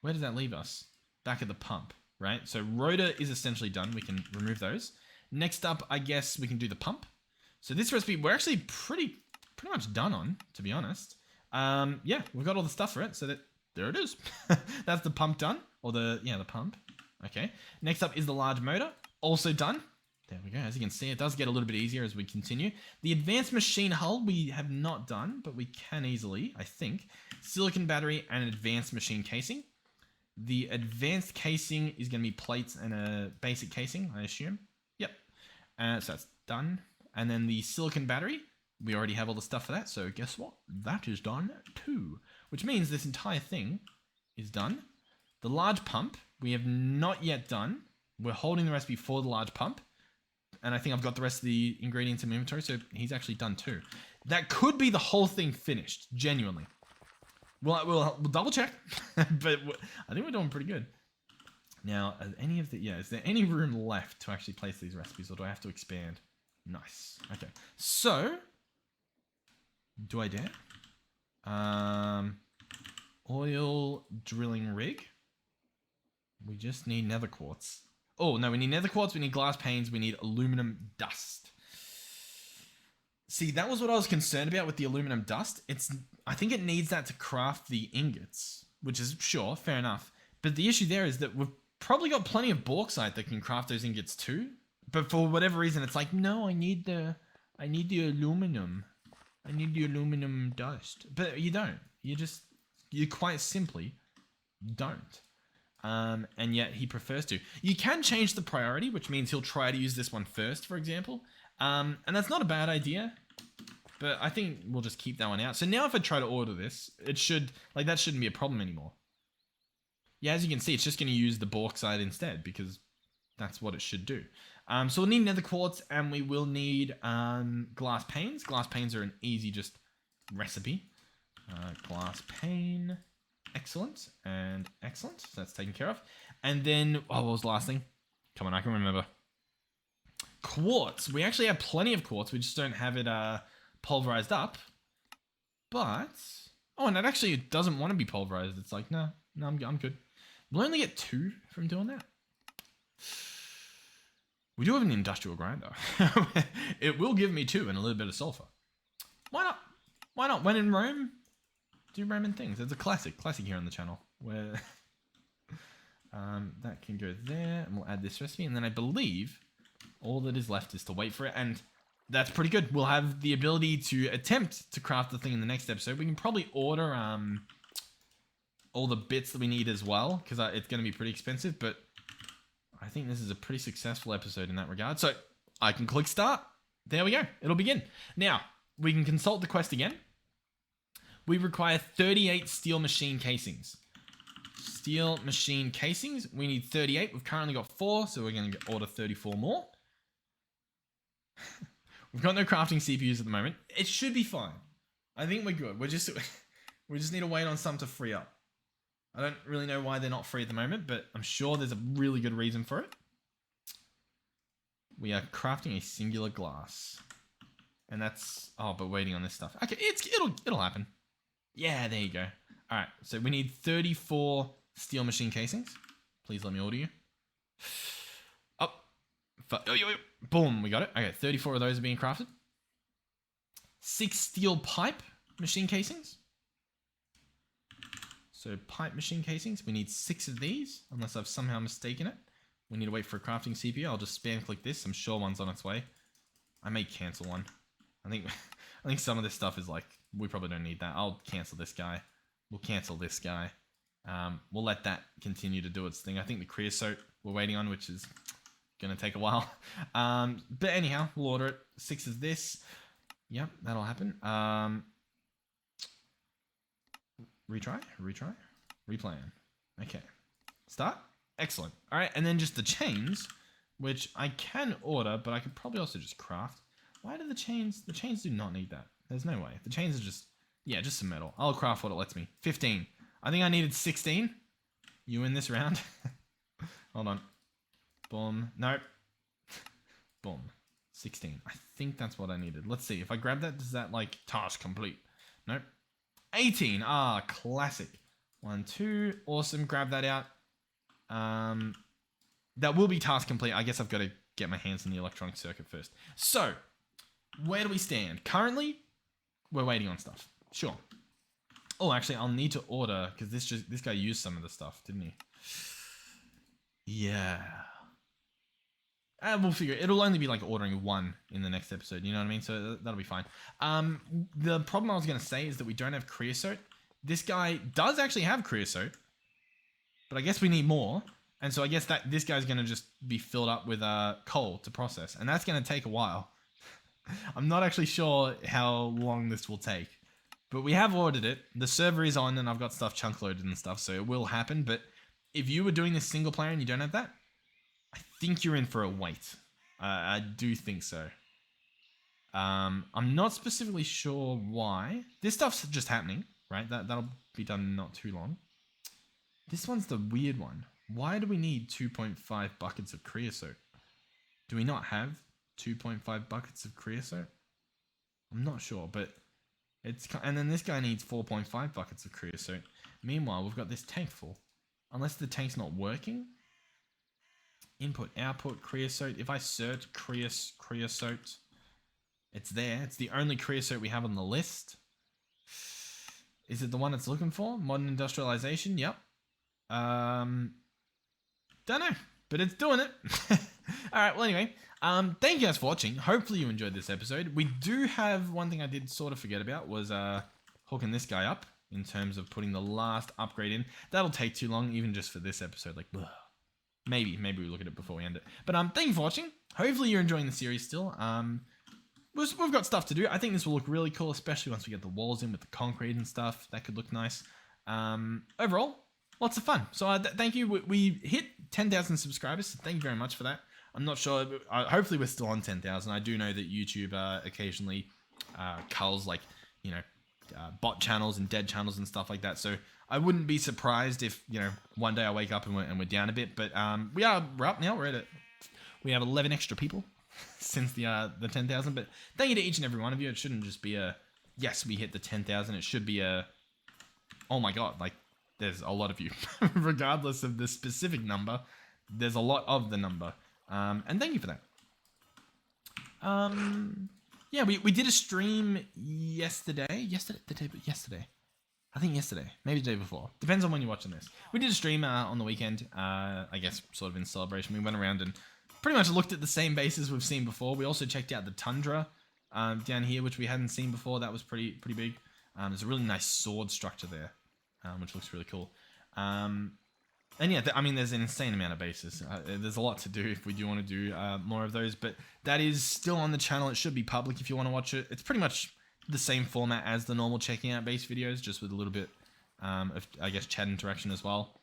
where does that leave us? back at the pump, right? So rotor is essentially done. We can remove those. Next up, I guess we can do the pump. So this recipe, we're actually pretty much done on, to be honest. Yeah, we've got all the stuff for it. So there it is. That's the pump done. Or the pump. Okay. Next up is the large motor. Also done. There we go. As you can see, it does get a little bit easier as we continue. The advanced machine hull we have not done, but we can easily, I think. Silicon battery and an advanced machine casing. The advanced casing is going to be plates and a basic casing, I assume. Yep. So that's done. And then the silicon battery, we already have all the stuff for that. So guess what? That is done too. Which means this entire thing is done. The large pump, we have not yet done. We're holding the recipe for the large pump. And I think I've got the rest of the ingredients in my inventory, so he's actually done too. That could be the whole thing finished, genuinely. We'll double check, but I think we're doing pretty good. Now, is there any room left to actually place these recipes, or do I have to expand? Nice. Okay. So, do I dare? Oil drilling rig. We just need nether quartz. Oh, no, we need nether quartz, we need glass panes, we need aluminum dust. See, that was what I was concerned about with the aluminum dust. I think it needs that to craft the ingots, which is, sure, fair enough. But the issue there is that we've probably got plenty of bauxite that can craft those ingots too. But for whatever reason, it's like, no, I need the aluminum. I need the aluminum dust. But you don't. You quite simply don't. And yet he prefers to. You can change the priority, which means he'll try to use this one first, for example. And that's not a bad idea, but I think we'll just keep that one out. So now if I try to order this, that shouldn't be a problem anymore. Yeah, as you can see, it's just going to use the bauxite instead, because that's what it should do. So we'll need nether quartz, and we will need glass panes. Glass panes are an easy just recipe. Glass pane. Excellent and excellent. So that's taken care of. And then, what was the last thing? Come on, I can remember. Quartz. We actually have plenty of quartz. We just don't have it pulverized up. But, and it actually doesn't want to be pulverized. It's like, no, I'm good. We'll only get 2 from doing that. We do have an industrial grinder. It will give me 2 and a little bit of sulfur. Why not? Why not? When in Rome, do Roman things. It's a classic here on the channel where that can go there, and we'll add this recipe, and then I believe all that is left is to wait for it, and that's pretty good. We'll have the ability to attempt to craft the thing in the next episode. We can probably order all the bits that we need as well, because it's going to be pretty expensive, but I think this is a pretty successful episode in that regard. So I can click start. There we go. It'll begin. Now, we can consult the quest again. We require 38 steel machine casings. Steel machine casings. We need 38. We've currently got 4, so we're going to order 34 more. We've got no crafting CPUs at the moment. It should be fine. I think we're good. We just need to wait on some to free up. I don't really know why they're not free at the moment, but I'm sure there's a really good reason for it. We are crafting a singular glass. And that's... but waiting on this stuff. Okay, it'll happen. Yeah, there you go. All right, so we need 34 steel machine casings. Please let me order you. Boom, we got it. Okay, 34 of those are being crafted. 6 steel pipe machine casings. So pipe machine casings, we need 6 of these, unless I've somehow mistaken it. We need to wait for a crafting CPU. I'll just spam click this. I'm sure one's on its way. I may cancel one. I think some of this stuff is like, we probably don't need that. I'll cancel this guy. We'll cancel this guy. We'll let that continue to do its thing. I think the creosote we're waiting on, which is going to take a while. But anyhow, we'll order it. 6 of this. Yep, that'll happen. Retry, replan. Okay. Start. Excellent. All right, and then just the chains, which I can order, but I could probably also just craft. Why do the chains do not need that? There's no way. The chains are just some metal. I'll craft what it lets me. 15. I think I needed 16. You win this round. Hold on. Boom. Nope. Boom. 16. I think that's what I needed. Let's see. If I grab that, does that like task complete? Nope. 18. Ah, classic. 1, 2. Awesome. Grab that out. That will be task complete. I guess I've got to get my hands on the electronic circuit first. So, where do we stand? Currently, we're waiting on stuff. Sure. Oh, actually, I'll need to order, because this guy used some of the stuff, didn't he? Yeah. We'll figure it. It'll only be like ordering one in the next episode, you know what I mean? So that'll be fine. The problem I was going to say is that we don't have creosote. This guy does actually have creosote, but I guess we need more. And so I guess that this guy's going to just be filled up with coal to process, and that's going to take a while. I'm not actually sure how long this will take. But we have ordered it. The server is on, and I've got stuff chunk loaded and stuff, so it will happen. But if you were doing this single player and you don't have that, I think you're in for a wait. I do think so. I'm not specifically sure why. This stuff's just happening, right? That'll be done not too long. This one's the weird one. Why do we need 2.5 buckets of creosote? Do we not have 2.5 buckets of creosote? I'm not sure, but... And then this guy needs 4.5 buckets of creosote. Meanwhile, we've got this tank full. Unless the tank's not working. Input, output, creosote. If I search creosote, it's there. It's the only creosote we have on the list. Is it the one it's looking for? Modern industrialization? Yep. Don't know, but it's doing it. Alright, well anyway, thank you guys for watching. Hopefully you enjoyed this episode. We do have one thing I did sort of forget about was hooking this guy up in terms of putting the last upgrade in. That'll take too long, even just for this episode. Like, ugh. Maybe we look at it before we end it. But thank you for watching. Hopefully you're enjoying the series still. We've got stuff to do. I think this will look really cool, especially once we get the walls in with the concrete and stuff. That could look nice. Overall, lots of fun. So thank you. We hit 10,000 subscribers. So thank you very much for that. I'm not sure. Hopefully we're still on 10,000. I do know that YouTube occasionally culls like, you know, bot channels and dead channels and stuff like that. So I wouldn't be surprised if, you know, one day I wake up and we're down a bit. But we're up now. We have 11 extra people since the 10,000. But thank you to each and every one of you. It shouldn't just be a yes, we hit the 10,000. It should be a oh my god, like there's a lot of you, regardless of the specific number. There's a lot of the number. And thank you for that. Yeah, we did a stream yesterday. Yesterday. I think yesterday. Maybe the day before. Depends on when you're watching this. We did a stream on the weekend. I guess sort of in celebration. We went around and pretty much looked at the same bases we've seen before. We also checked out the tundra down here, which we hadn't seen before. That was pretty big. There's a really nice sword structure there, which looks really cool. And yeah, I mean, there's an insane amount of bases. There's a lot to do if we do want to do more of those, but that is still on the channel. It should be public if you want to watch it. It's pretty much the same format as the normal checking out base videos, just with a little bit of, I guess, chat interaction as well.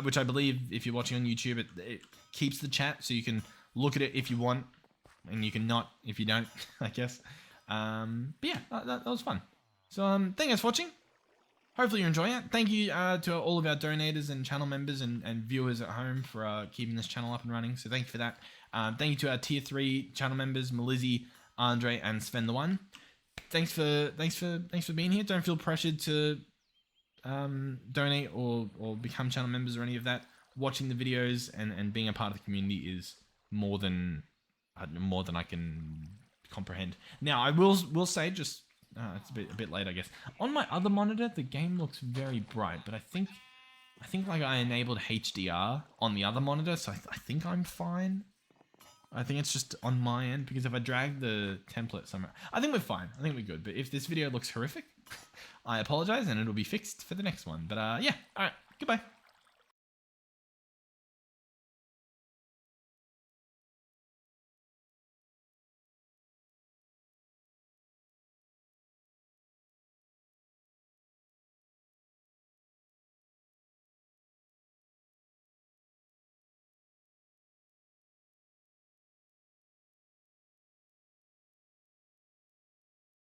Which I believe, if you're watching on YouTube, it keeps the chat, so you can look at it if you want, and you can not if you don't, I guess. But yeah, that was fun. So thank you guys for watching. Hopefully you're enjoying it. Thank you to all of our donators and channel members and viewers at home for keeping this channel up and running. So thank you for that. Thank you to our tier 3 channel members, Melizzi, Andre, and Sven the One. Thanks for being here. Don't feel pressured to donate or become channel members or any of that. Watching the videos and being a part of the community is more than I can comprehend. Now I will say just. It's a bit late, I guess. On my other monitor, the game looks very bright, but I think like I enabled HDR on the other monitor, so I think I'm fine. I think it's just on my end, because if I drag the template somewhere, I think we're fine. I think we're good. But if this video looks horrific, I apologize, and it'll be fixed for the next one. But yeah, all right, goodbye.